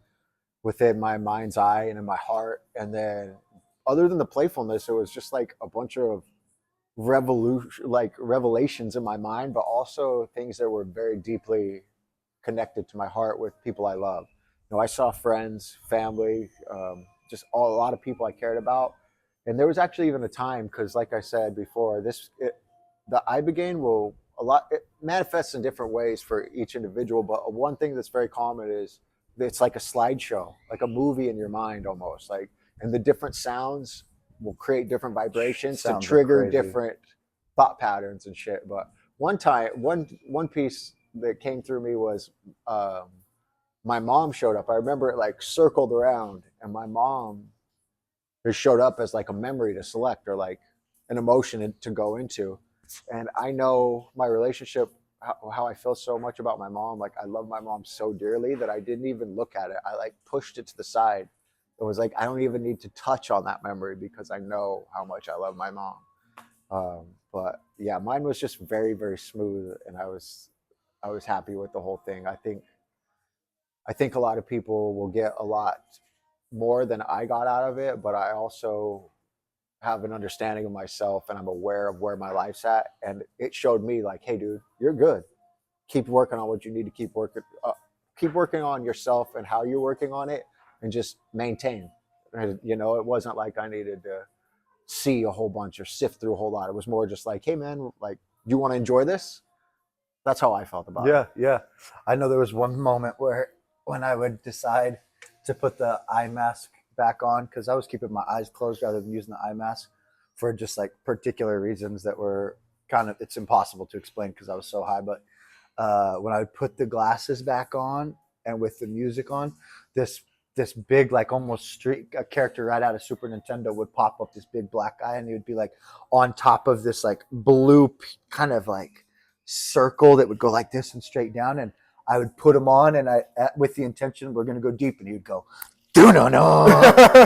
Speaker 2: within my mind's eye and in my heart. And then other than the playfulness, it was just like a bunch of revelations in my mind, but also things that were very deeply connected to my heart with people I love. I saw friends, family, just a lot of people I cared about. And there was actually even a time, because like I said before, the Ibogaine it manifests in different ways for each individual, but one thing that's very common is it's like a slideshow, like a movie in your mind almost, and the different sounds will create different vibrations to trigger different thought patterns and shit. But one piece that came through me was my mom showed up. I remember it like circled around, and my mom has showed up as like a memory to select, or like an emotion to go into. And I know my relationship, how I feel so much about my mom. Like, I love my mom so dearly that I didn't even look at it. I like pushed it to the side. It was like, I don't even need to touch on that memory, because I know how much I love my mom. But yeah, mine was just very, very smooth, and I was happy with the whole thing. I think a lot of people will get a lot more than I got out of it, but I also have an understanding of myself, and I'm aware of where my life's at. And it showed me like, hey dude, you're good. Keep working on what you need to keep working on yourself and how you're working on it, and just maintain. And, it wasn't like I needed to see a whole bunch or sift through a whole lot. It was more just like, hey man, like, you want to enjoy this? That's how I felt about it.
Speaker 1: Yeah. I know there was one moment when I would decide to put the eye mask back on, because I was keeping my eyes closed rather than using the eye mask for just like particular reasons that were it's impossible to explain because I was so high. But when I would put the glasses back on and with the music on, this big like almost street a character right out of Super Nintendo would pop up, this big black guy, and he would be like on top of this like blue kind of like circle that would go like this and straight down, and I would put him on, and with the intention we're gonna go deep, and he would go, do no no,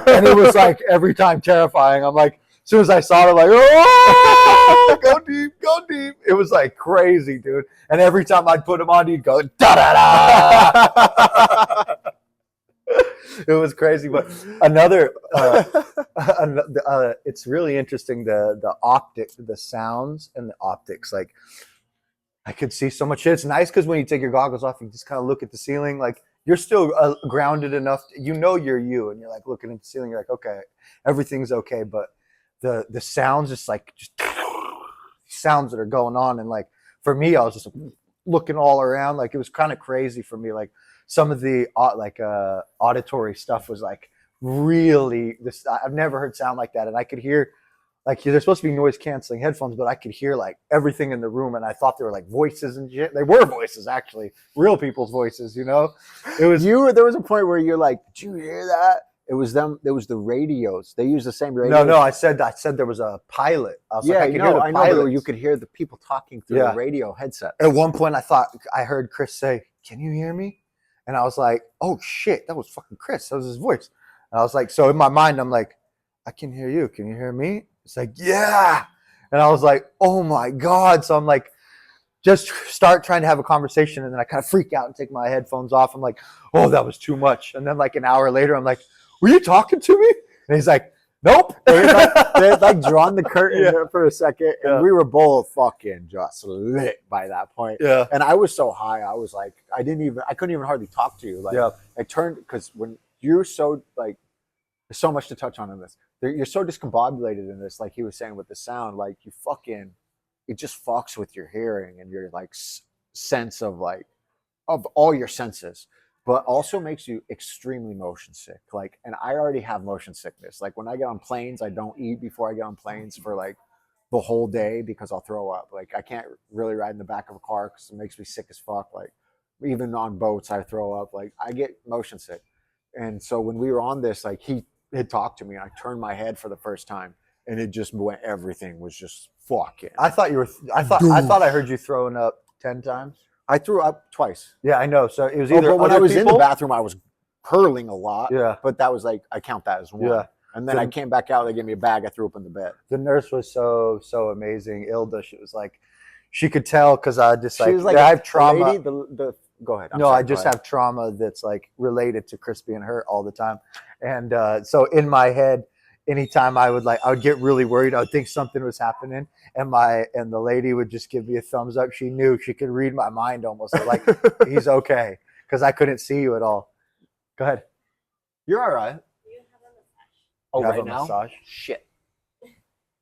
Speaker 1: and it was like every time terrifying. I'm like, as soon as I saw it, I'm like, oh, go deep, go deep. It was like crazy, dude. And every time I'd put him on, he'd go da da da. It was crazy. But another, it's really interesting, the optics, the sounds and the optics. Like I could see so much shit. It's nice because when you take your goggles off, you just kind of look at the ceiling. Like you're still grounded enough. You're you, and you're like looking at the ceiling. You're like, okay, everything's okay. But the sounds, just sounds that are going on, and like for me, I was just looking all around. Like it was kind of crazy for me. Like some of the auditory stuff was like really this. I've never heard sound like that, and I could hear. Like they're supposed to be noise canceling headphones, but I could hear like everything in the room, and I thought they were like voices and shit. They were voices, actually, real people's voices. You know, it was
Speaker 2: you. There was a point where you're like, "Did you hear that?" It was them. It was the radios. They used the same radio.
Speaker 1: No. I said there was a pilot. I was like, I could hear the
Speaker 2: I know. You could hear the people talking through the radio headset.
Speaker 1: At one point, I thought I heard Chris say, "Can you hear me?" And I was like, "Oh shit, that was fucking Chris. That was his voice." And I was like, so in my mind, I'm like, "I can hear you. Can you hear me?" It's like, yeah. And I was like, oh my God. So I'm like, just start trying to have a conversation. And then I kind of freak out and take my headphones off. I'm like, oh, that was too much. And then like an hour later, I'm like, were you talking to me? And he's like, nope.
Speaker 2: They had like drawn the curtain there for a second. And we were both fucking just lit by that point.
Speaker 1: Yeah.
Speaker 2: And I was so high. I was like, I couldn't even hardly talk to you. Like I turned, because when you're so like, there's so much to touch on in this. You're so discombobulated in this, like he was saying with the sound, like it just fucks with your hearing and your like sense of like, of all your senses, but also makes you extremely motion sick. Like, and I already have motion sickness. Like when I get on planes, I don't eat before I get on planes for like the whole day because I'll throw up. Like I can't really ride in the back of a car because it makes me sick as fuck. Like even on boats, I throw up. Like I get motion sick. And so when we were on this, like he had talked to me, and I turned my head for the first time, and it just went. Everything was just fucking.
Speaker 1: I thought I heard you throwing up 10 times.
Speaker 2: I threw up twice.
Speaker 1: Yeah, I know. So it was either.
Speaker 2: But when I was in the bathroom, I was hurling a lot.
Speaker 1: Yeah.
Speaker 2: But that was like, I count that as one. Yeah. And then I came back out. They gave me a bag. I threw up in the bed.
Speaker 1: The nurse was so amazing. Ilda, she was like, she could tell because I just like,
Speaker 2: she was like
Speaker 1: I have trauma.
Speaker 2: Lady, go ahead.
Speaker 1: I just have trauma that's like related to Chris being hurt all the time. And so in my head, anytime I would get really worried, I would think something was happening, and the lady would just give me a thumbs up. She knew, she could read my mind almost, like he's okay, because I couldn't see you at all. Go ahead.
Speaker 2: You're all right.
Speaker 3: You have a massage.
Speaker 2: Oh,
Speaker 1: you
Speaker 2: right
Speaker 1: have a
Speaker 2: now?
Speaker 1: Massage?
Speaker 2: Shit.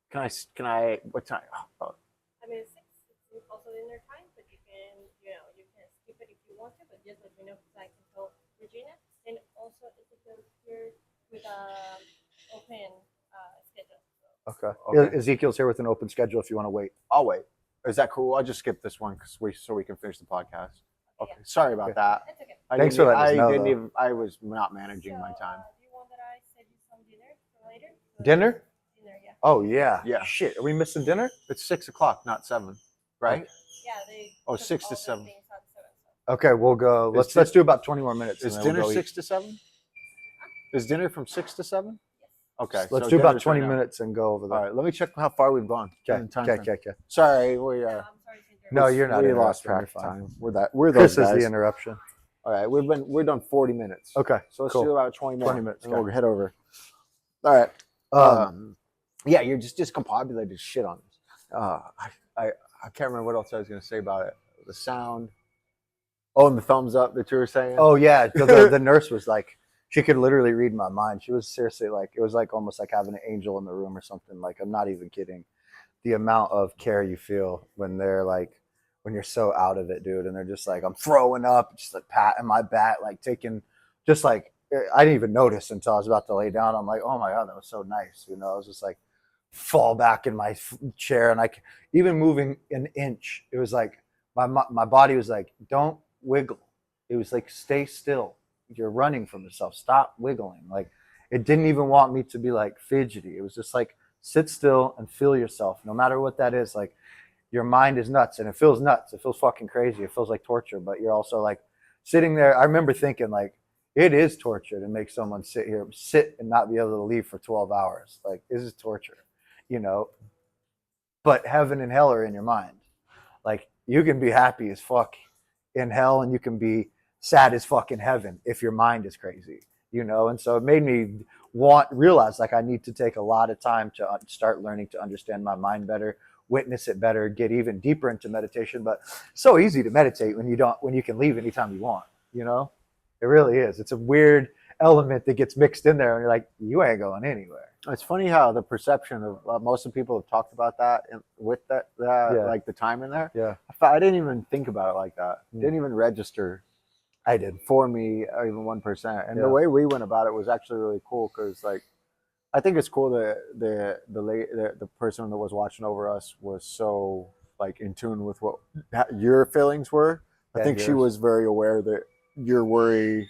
Speaker 2: Can I? What time? Oh.
Speaker 3: I mean, 6 is also dinner time, but you can skip it if you want to, but just let me know because I can tell Regina. And also, it's here with an open schedule.
Speaker 1: Okay. Ezekiel's here with an open schedule if you want to wait.
Speaker 2: I'll wait. Is that cool? I'll just skip this one so we can finish the podcast. Okay. Yeah. Sorry about that.
Speaker 3: That's okay.
Speaker 1: Thanks for letting us know.
Speaker 2: I was not managing my time.
Speaker 3: Do you want that I send you some dinner for later?
Speaker 1: Dinner?
Speaker 3: Dinner, yeah.
Speaker 1: Oh, yeah.
Speaker 2: Yeah.
Speaker 1: Shit. Are we missing dinner?
Speaker 2: It's 6 o'clock, not 7. Right?
Speaker 3: Yeah, they.
Speaker 2: 6 to 7.
Speaker 1: Okay, we'll go. Let's do about 20 more minutes.
Speaker 2: Is dinner 6 to 7? Is dinner from 6 to 7?
Speaker 3: Yes.
Speaker 2: Okay.
Speaker 1: Let's do about 20 minutes and go over there.
Speaker 2: All right. Let me check how far we've gone.
Speaker 1: Okay.
Speaker 3: I'm
Speaker 2: Sorry,
Speaker 3: sorry.
Speaker 1: No, you're not.
Speaker 2: We lost track of time. We're those
Speaker 1: Chris
Speaker 2: guys.
Speaker 1: is the interruption.
Speaker 2: All right, we're done 40 minutes.
Speaker 1: Okay.
Speaker 2: So let's do about 20 more.
Speaker 1: 20 minutes.
Speaker 2: And we'll head over. All right. Yeah, you're just discombobulated shit on this. I can't remember what else I was going to say about it. The sound. Oh, and the thumbs up that you were saying.
Speaker 1: Oh yeah, the nurse was like, she could literally read my mind. She was seriously like, it was like almost like having an angel in the room or something. Like, I'm not even kidding. The amount of care you feel when they're like, when you're so out of it, dude, and they're just like, I'm throwing up, just like patting my back, like taking, just like, I didn't even notice until I was about to lay down. I'm like, oh my God, that was so nice. You know, I was just like, fall back in my chair, and even moving an inch, it was like, my body was like, don't wiggle. It was like, stay still. You're running from yourself. Stop wiggling. Like, it didn't even want me to be like fidgety. It was just like, sit still and feel yourself, no matter what that is. Like, your mind is nuts, and it feels nuts. It feels fucking crazy. It feels like torture, but you're also like sitting there. I remember thinking, like, it is torture to make someone sit and not be able to leave for 12 hours. Like, this is torture, you know? But heaven and hell are in your mind. Like, you can be happy as fuck in hell, and you can be sad as fuck in heaven if your mind is crazy, you know? And so it made me realize like I need to take a lot of time to start learning to understand my mind better, witness it better, get even deeper into meditation. But it's so easy to meditate when you can leave anytime you want, you know? It really is. It's a weird element that gets mixed in there, and you're like, you ain't going anywhere.
Speaker 2: It's funny how the perception of most of the people have talked about that and with that like the time in there.
Speaker 1: Yeah,
Speaker 2: I didn't even think about it like that. Didn't even register
Speaker 1: I did.
Speaker 2: for me even 1%. And
Speaker 1: Yeah.
Speaker 2: the way we went about it was actually really cool because like I think it's cool that the person that was watching over us was so like in tune with what your feelings were. I think she was very aware that you're worried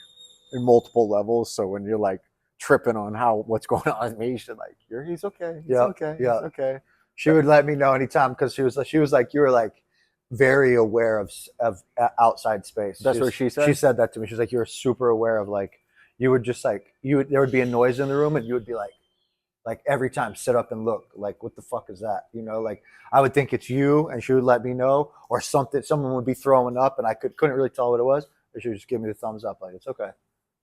Speaker 2: in multiple levels. So when you're like tripping on what's going on with me, she's like, he's okay. He's okay.
Speaker 1: Yeah.
Speaker 2: He's okay.
Speaker 1: She would let me know anytime because she was like, you were like very aware of outside space.
Speaker 2: That's what she said?
Speaker 1: She said that to me. She's like, you were super aware of like, you would just like, there would be a noise in the room and you would be like every time sit up and look, like, what the fuck is that? You know, like I would think it's you and she would let me know, or someone would be throwing up and I couldn't really tell what it was, or she would just give me the thumbs up, like, it's okay.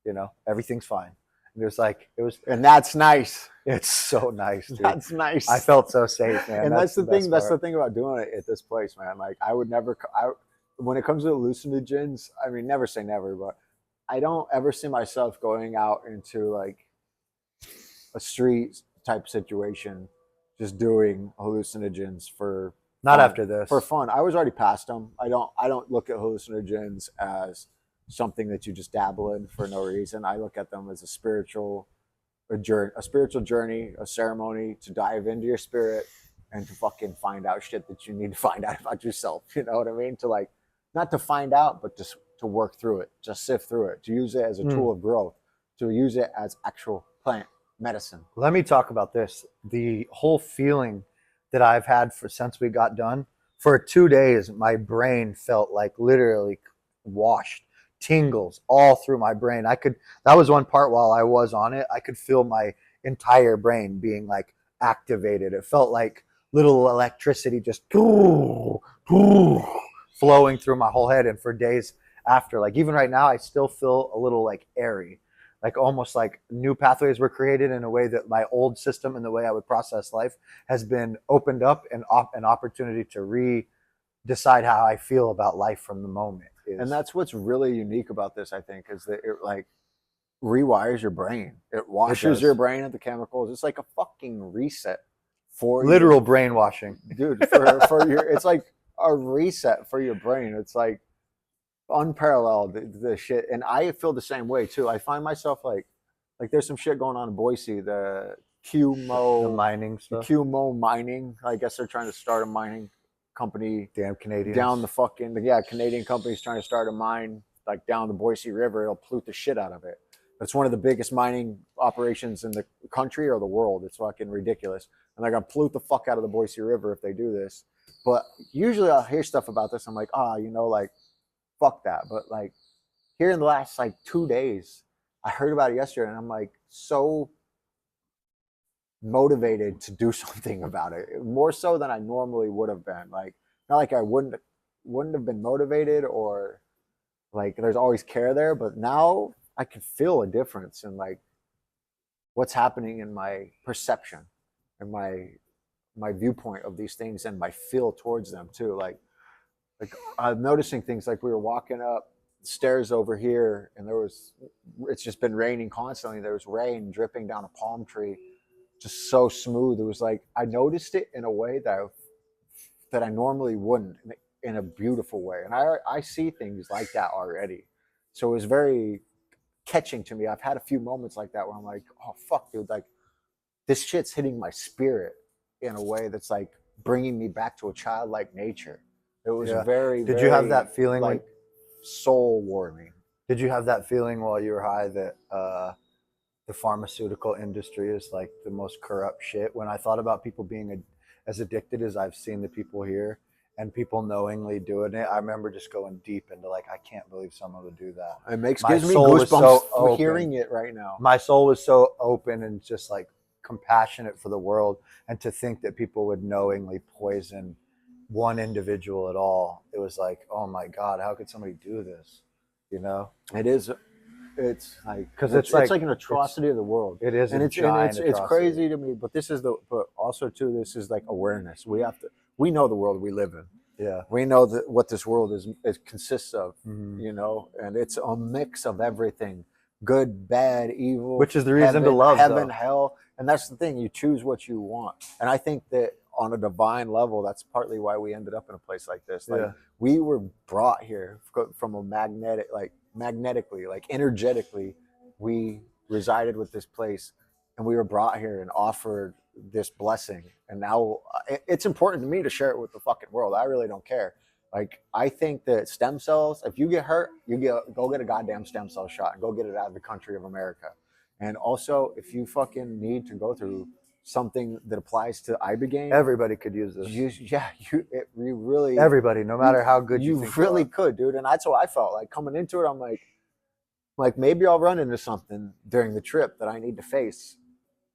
Speaker 1: You know, everything's fine. And
Speaker 2: and that's nice.
Speaker 1: It's so nice, dude.
Speaker 2: That's nice.
Speaker 1: I felt so safe, man.
Speaker 2: And that's the thing. That's the thing about doing it at this place, man. Like I would never, when it comes to hallucinogens, I mean, never say never, but I don't ever see myself going out into like a street type situation, just doing hallucinogens for
Speaker 1: not
Speaker 2: fun,
Speaker 1: after this
Speaker 2: for fun. I was already past them. I don't look at hallucinogens as something that you just dabble in for no reason. I look at them as a spiritual journey, a ceremony to dive into your spirit and to fucking find out shit that you need to find out about yourself. You know what I mean? To like, not to find out, but just to work through it, just sift through it, to use it as a tool of growth, to use it as actual plant medicine.
Speaker 1: Let me talk about this. The whole feeling that I've had since we got done, for 2 days, my brain felt like literally washed. Tingles all through my brain. That was one part while I was on it, I could feel my entire brain being like activated. It felt like little electricity just flowing through my whole head. And for days after, like even right now, I still feel a little like airy, like almost like new pathways were created in a way that my old system and the way I would process life has been opened up, and an opportunity to decide how I feel about life from the moment.
Speaker 2: And that's what's really unique about this, I think, is that it like rewires your brain. It washes your brain of the chemicals. It's like a fucking reset for
Speaker 1: literal brainwashing,
Speaker 2: dude. For your, it's like a reset for your brain. It's like unparalleled the shit. And I feel the same way too. I find myself like there's some shit going on in Boise. The QMO
Speaker 1: mining stuff.
Speaker 2: QMO mining. I guess they're trying to start a mining company.
Speaker 1: Damn Canadians.
Speaker 2: Down the Canadian company's trying to start a mine like down the Boise River. It'll pollute the shit out of it. It's one of the biggest mining operations in the country or the world. It's fucking ridiculous. And they're gonna pollute the fuck out of the Boise River if they do this. But usually I'll hear stuff about this. I'm like, like fuck that. But like here in the last like 2 days, I heard about it yesterday and I'm like so motivated to do something about it, more so than I normally would have been. Like, not like I wouldn't have been motivated, or like there's always care there, but now I can feel a difference in like what's happening in my perception and my viewpoint of these things and my feel towards them too. Like I'm noticing things like we were walking up stairs over here and it's just been raining constantly. There was rain dripping down a palm tree, just so smooth. It was like I noticed it in a way that I normally wouldn't, in a beautiful way. And I see things like that already. So it was very catching to me. I've had a few moments like that where I'm like, oh fuck, dude, like this shit's hitting my spirit in a way that's like bringing me back to a childlike nature. It was
Speaker 1: Yeah.
Speaker 2: very,
Speaker 1: Did you have
Speaker 2: very,
Speaker 1: that feeling when-
Speaker 2: like soul warming.
Speaker 1: Did you have that feeling while you were high that the pharmaceutical industry is like the most corrupt shit? When I thought about people being as addicted as I've seen the people here and people knowingly doing it, I remember just going deep into like, I can't believe someone would do that.
Speaker 2: Gives me
Speaker 1: soul was so
Speaker 2: goosebumps
Speaker 1: open.
Speaker 2: hearing it right now.
Speaker 1: My soul was so open and just like compassionate for the world, and to think that people would knowingly poison one individual at all, it was like, oh my God, how could somebody do this? You know,
Speaker 2: It is. It's like
Speaker 1: because
Speaker 2: it's like an atrocity of the world.
Speaker 1: It is,
Speaker 2: and
Speaker 1: a
Speaker 2: it's
Speaker 1: giant
Speaker 2: it's
Speaker 1: atrocity.
Speaker 2: crazy to me. But also too, this is like awareness. We know the world we live in.
Speaker 1: Yeah,
Speaker 2: we know that what this world consists of.
Speaker 1: Mhm.
Speaker 2: You know, and it's a mix of everything: good, bad, evil.
Speaker 1: Which is the reason to love,
Speaker 2: heaven,
Speaker 1: though.
Speaker 2: hell, and that's the thing. You choose what you want, and I think that on a divine level, that's partly why we ended up in a place like this. Like
Speaker 1: Yeah.
Speaker 2: we were brought here from a magnetically, like energetically, we resided with this place, and we were brought here and offered this blessing. And now it's important to me to share it with the fucking world. I really don't care. Like, I think that stem cells, if you get hurt, go get a goddamn stem cell shot and go get it out of the country of America. And also, if you fucking need to go through something that applies to Ibogaine,
Speaker 1: Everybody could use this.
Speaker 2: you really,
Speaker 1: Everybody, no matter how good you think
Speaker 2: really
Speaker 1: you are.
Speaker 2: could, dude. And that's what I felt like coming into it. I'm like maybe I'll run into something during the trip that I need to face.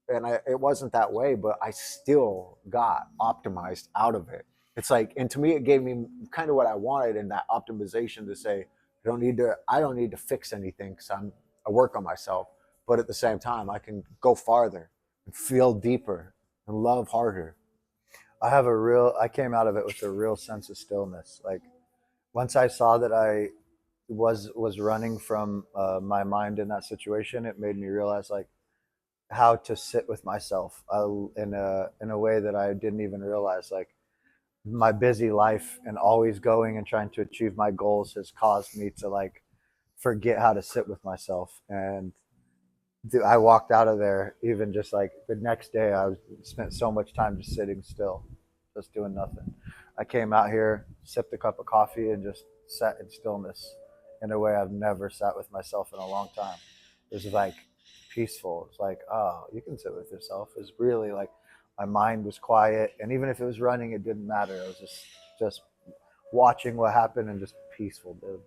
Speaker 2: And it wasn't that way, but I still got optimized out of it. It's like, and to me, it gave me kind of what I wanted in that optimization to say, I don't need to fix anything because I work on myself. But at the same time, I can go farther and feel deeper and love harder.
Speaker 1: I came out of it with a real sense of stillness. Like, once I saw that I was running from my mind in that situation, it made me realize like how to sit with myself in a way that I didn't even realize. Like, my busy life and always going and trying to achieve my goals has caused me to like forget how to sit with myself. And I walked out of there, even just like the next day, spent so much time just sitting still, just doing nothing. I came out here, sipped a cup of coffee, and just sat in stillness in a way I've never sat with myself in a long time. It was like peaceful. It's like, oh, you can sit with yourself. It's really like my mind was quiet, and even if it was running, it didn't matter. It was just watching what happened and just peaceful, dude.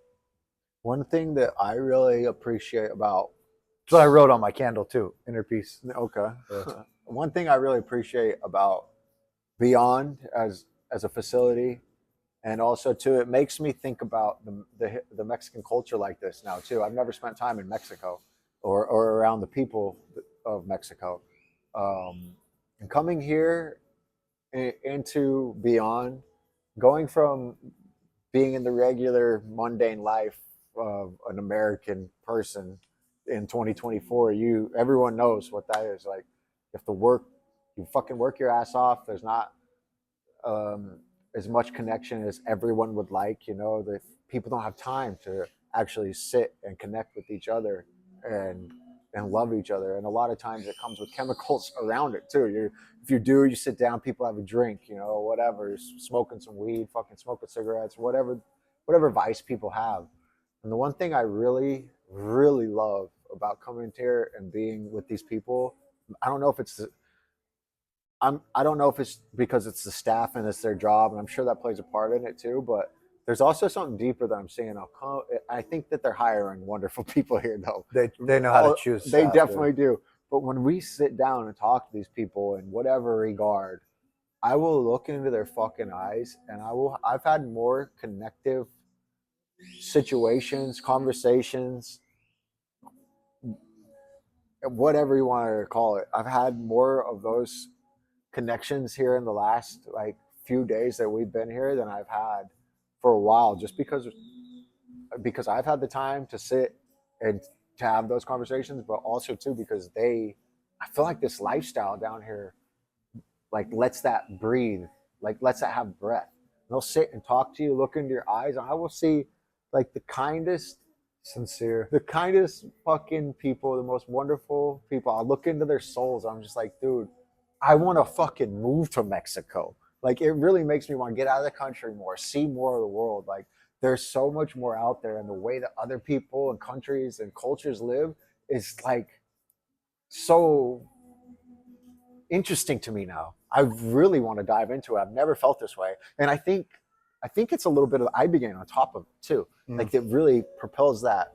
Speaker 2: One thing that I really appreciate about
Speaker 1: That's what I wrote on my candle too. Inner peace.
Speaker 2: Okay.
Speaker 1: Yeah.
Speaker 2: One thing I really appreciate about Beond as a facility, and also too, it makes me think about the Mexican culture like this now too. I've never spent time in Mexico or around the people of Mexico, and coming here into Beond, going from being in the regular mundane life of an American person in 2024, everyone knows what that is. Like, you fucking work your ass off. There's not as much connection as everyone would like. You know, the people don't have time to actually sit and connect with each other and love each other. And a lot of times it comes with chemicals around it too. If you sit down, people have a drink, you know, whatever, smoking some weed, fucking smoking cigarettes, whatever vice people have. And the one thing I really, really love about coming here and being with these people, I don't know if it's I don't know if it's because it's the staff and it's their job, and I'm sure that plays a part in it too. But there's also something deeper that I'm seeing. I think that they're hiring wonderful people here, though.
Speaker 1: They know how to choose.
Speaker 2: They definitely do. But when we sit down and talk to these people in whatever regard, I will look into their fucking eyes, and I've had more connective situations, conversations, whatever you want to call it. I've had more of those connections here in the last like few days that we've been here than I've had for a while, just because I've had the time to sit and to have those conversations, but also too because I feel like this lifestyle down here like lets that breathe, like lets that have breath. They'll sit and talk to you, look into your eyes, and I will see like the kindest fucking people, the most wonderful people. I'll look into their souls. I'm just like, dude, I want to fucking move to Mexico. Like it really makes me want to get out of the country more, see more of the world. Like there's so much more out there, and the way that other people and countries and cultures live is like so interesting to me now. I really want to dive into it. I've never felt this way, and I think it's a little bit of Ibogaine on top of it too. Like it really propels that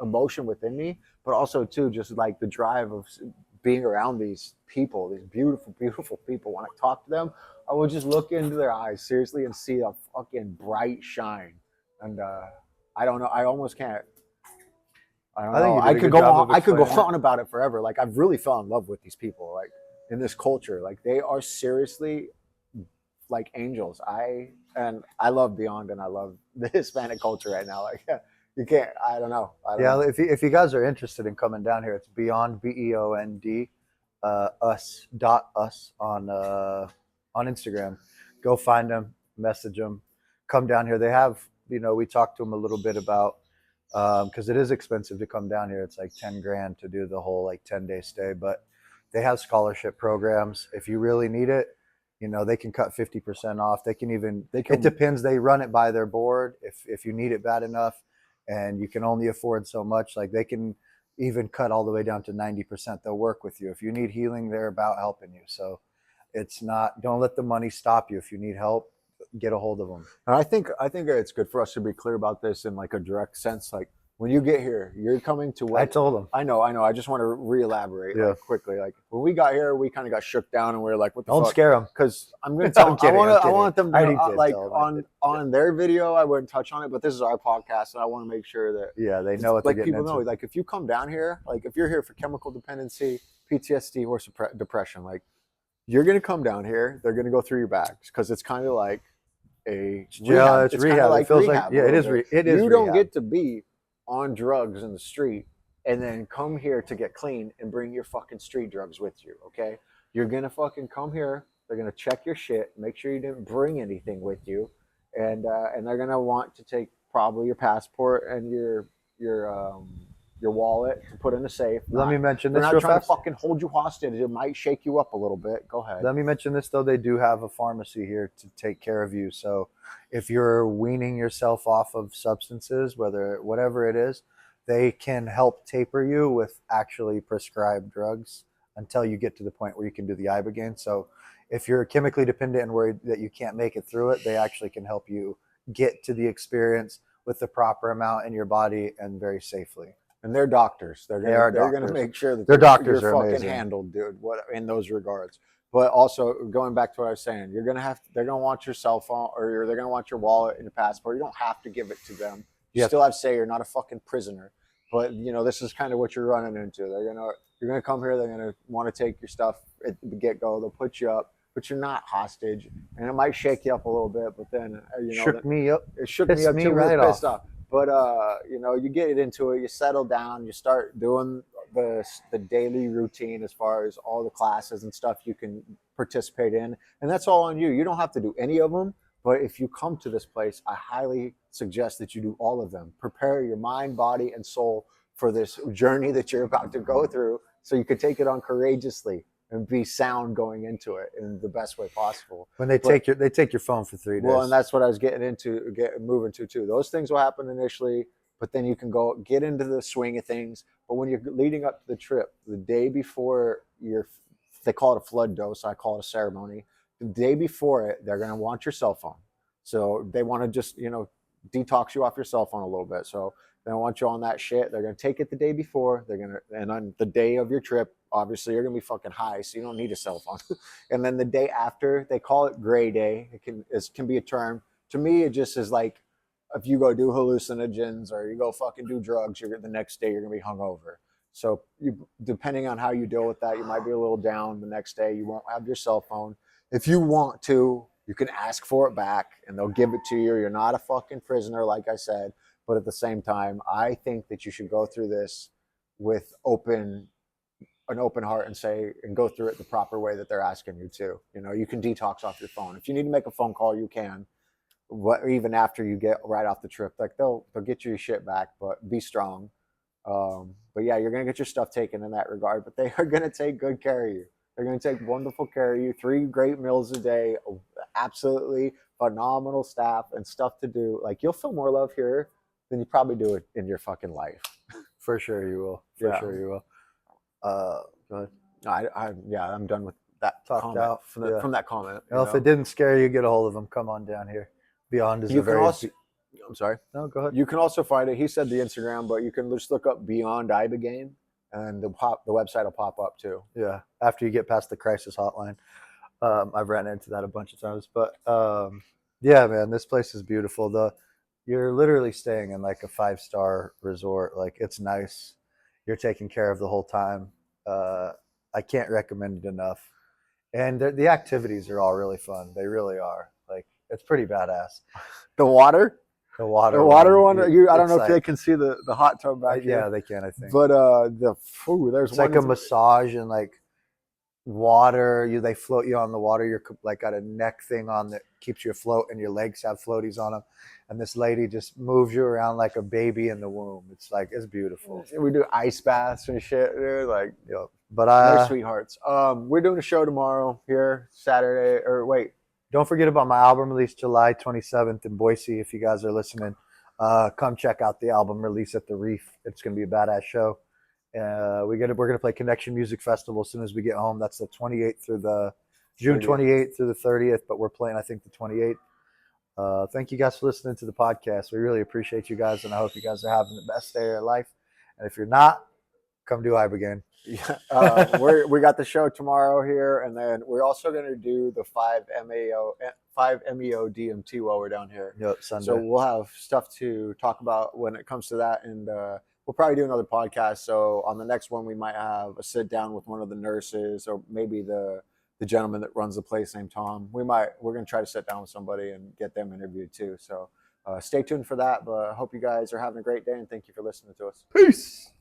Speaker 2: emotion within me, but also too just like the drive of being around these people, these beautiful, beautiful people. When I talk to them, I will just look into their eyes seriously and see a fucking bright shine. And I don't know. I almost can't. I don't
Speaker 1: I think
Speaker 2: know.
Speaker 1: you
Speaker 2: I
Speaker 1: did a
Speaker 2: could
Speaker 1: good
Speaker 2: go
Speaker 1: job
Speaker 2: on.
Speaker 1: of
Speaker 2: I could go
Speaker 1: explaining it.
Speaker 2: on about it forever. Like I've really fell in love with these people. Like in this culture, like they are seriously like angels. I love Beyond, and I love the Hispanic culture right now. Like you can't. I don't know. I don't
Speaker 1: Yeah,
Speaker 2: know.
Speaker 1: if you guys are interested in coming down here, it's Beyond BEOND us on Instagram. Go find them, message them, come down here. They have we talked to them a little bit about because it is expensive to come down here. It's like 10 grand to do the whole like 10-day stay, but they have scholarship programs. If you really need it, they can cut 50% off. They can even it depends. They run it by their board. If you need it bad enough and you can only afford so much, like they can even cut all the way down to 90%. They'll work with you. If you need healing, they're about helping you. So it's not, don't let the money stop you. If you need help, get a hold of them.
Speaker 2: And I think it's good for us to be clear about this in like a direct sense. Like when you get here, you're coming to what
Speaker 1: I told them.
Speaker 2: I know. I just want to re-elaborate like quickly. Like when we got here, we kind of got shook down, and we were like, "What the
Speaker 1: Don't
Speaker 2: fuck?"
Speaker 1: scare them.
Speaker 2: Because I'm gonna tell.
Speaker 1: I'm
Speaker 2: I
Speaker 1: kidding.
Speaker 2: want them to
Speaker 1: I
Speaker 2: know,
Speaker 1: already did
Speaker 2: like
Speaker 1: tell them, I did.
Speaker 2: on their video, I wouldn't touch on it, but this is our podcast, and I want to make sure that
Speaker 1: They know what
Speaker 2: like
Speaker 1: they're getting
Speaker 2: people know.
Speaker 1: into.
Speaker 2: Like if you come down here, like if you're here for chemical dependency, PTSD, or depression, like you're gonna come down here. They're gonna go through your bags because it's kind of like a rehab.
Speaker 1: It's rehab.
Speaker 2: Like
Speaker 1: it feels
Speaker 2: rehab
Speaker 1: like it is. It is.
Speaker 2: You don't
Speaker 1: rehab.
Speaker 2: get to be on drugs in the street and then come here to get clean and bring your fucking street drugs with you. Okay, you're gonna fucking come here. They're gonna check your shit, make sure you didn't bring anything with you, and they're gonna want to take probably your passport and your wallet to put in a safe.
Speaker 1: Let me mention
Speaker 2: They're
Speaker 1: this
Speaker 2: not
Speaker 1: real
Speaker 2: trying
Speaker 1: fast.
Speaker 2: to fucking hold you hostage. It might shake you up a little bit. Go ahead.
Speaker 1: Let me mention this though. They do have a pharmacy here to take care of you. So if you're weaning yourself off of substances, whatever it is, they can help taper you with actually prescribed drugs until you get to the point where you can do the Ibogaine. So if you're chemically dependent and worried that you can't make it through it, they actually can help you get to the experience with the proper amount in your body and very safely.
Speaker 2: And they're doctors. They're going to make sure that
Speaker 1: their doctors
Speaker 2: you're
Speaker 1: are
Speaker 2: fucking
Speaker 1: amazing.
Speaker 2: handled, dude. What in those regards. But also going back to what I was saying, they're gonna want your cell phone or they're gonna want your wallet and your passport. You don't have to give it to them. You still have to say you're not a fucking prisoner. But this is kind of what you're running into. You're gonna come here. They're gonna want to take your stuff at the get go. They'll put you up, but you're not hostage, and it might shake you up a little bit. But then
Speaker 1: shook me up.
Speaker 2: It shook me up too.
Speaker 1: Right
Speaker 2: pissed off. But you get into it, you settle down, you start doing the daily routine as far as all the classes and stuff you can participate in, and that's all on you. You don't have to do any of them, but if you come to this place, I highly suggest that you do all of them. Prepare your mind, body, and soul for this journey that you're about to go through, so you can take it on courageously and be sound going into it in the best way possible.
Speaker 1: When they take your phone for 3 days.
Speaker 2: Well, and that's what I was moving to too. Those things will happen initially, but then you can go get into the swing of things. But when you're leading up to the trip, the day before they call it a flood dose, I call it a ceremony. The day before it, they're going to want your cell phone. So they want to just, detox you off your cell phone a little bit. So they don't want you on that shit. They're going to take it the day before. And on the day of your trip, obviously you're going to be fucking high, so you don't need a cell phone. And then the day after, they call it gray day. It can be a term. To me, it just is like, if you go do hallucinogens or you go fucking do drugs, the next day you're going to be hungover. So depending on how you deal with that, you might be a little down the next day. You won't have your cell phone. If you want to, you can ask for it back and they'll give it to you. You're not a fucking prisoner, like I said. But at the same time, I think that you should go through this with an open heart and go through it the proper way that they're asking you to. You can detox off your phone. If you need to make a phone call, you can. Even after you get right off the trip, like they'll get you your shit back, but be strong. But yeah, you're gonna get your stuff taken in that regard. But they are gonna take good care of you. They're gonna take wonderful care of you. 3 great meals a day, absolutely phenomenal staff and stuff to do. Like, you'll feel more love here than you probably do it in your fucking life.
Speaker 1: For sure you will. For sure you will. Go ahead.
Speaker 2: No, I'm done with that
Speaker 1: Talked
Speaker 2: comment
Speaker 1: out.
Speaker 2: from that comment.
Speaker 1: Well, if it didn't scare you, get a hold of them. Come on down here. Beond is
Speaker 2: You
Speaker 1: a
Speaker 2: can
Speaker 1: very.
Speaker 2: also, I'm sorry.
Speaker 1: No, go ahead.
Speaker 2: You can also find it. He said the Instagram, but you can just look up Beyond Ibogaine, and the website will pop up too.
Speaker 1: Yeah, after you get past the crisis hotline. I've ran into that a bunch of times, but yeah, man, this place is beautiful. You're literally staying in like a 5-star resort. Like, it's nice. You're taken care of the whole time. I can't recommend it enough. And the activities are all really fun. They really are. Like, it's pretty badass.
Speaker 2: The water
Speaker 1: The
Speaker 2: one. I don't
Speaker 1: it's
Speaker 2: know
Speaker 1: like,
Speaker 2: if they can see the hot tub back here.
Speaker 1: yeah, they can, I think.
Speaker 2: But there's
Speaker 1: It's
Speaker 2: one
Speaker 1: like a massage and like water. They float you on the water. You're like got a neck thing on that keeps you afloat, and your legs have floaties on them. And this lady just moves you around like a baby in the womb. It's like, it's beautiful.
Speaker 2: We do ice baths and shit, dude. Like,
Speaker 1: Yep. But
Speaker 2: they're sweethearts. We're doing a show tomorrow here, Saturday. Or wait,
Speaker 1: don't forget about my album release July 27th in Boise. If you guys are listening, come check out the album release at the Reef. It's gonna be a badass show. We're gonna play Connection Music Festival as soon as we get home. That's the 28th through the June 28th through the 30th, but we're playing, I think, the 28th. Thank you guys for listening to the podcast. We really appreciate you guys, and I hope you guys are having the best day of your life. And if you're not, come do Ibogaine.
Speaker 2: Yeah, we got the show tomorrow here, and then we're also going to do the 5-MeO DMT while we're down here.
Speaker 1: Yep, Sunday.
Speaker 2: So we'll have stuff to talk about when it comes to that, and we'll probably do another podcast. So on the next one, we might have a sit down with one of the nurses, or maybe the gentleman that runs the place named Tom. We're going to try to sit down with somebody and get them interviewed too. So stay tuned for that. But I hope you guys are having a great day, and thank you for listening to us.
Speaker 1: Peace.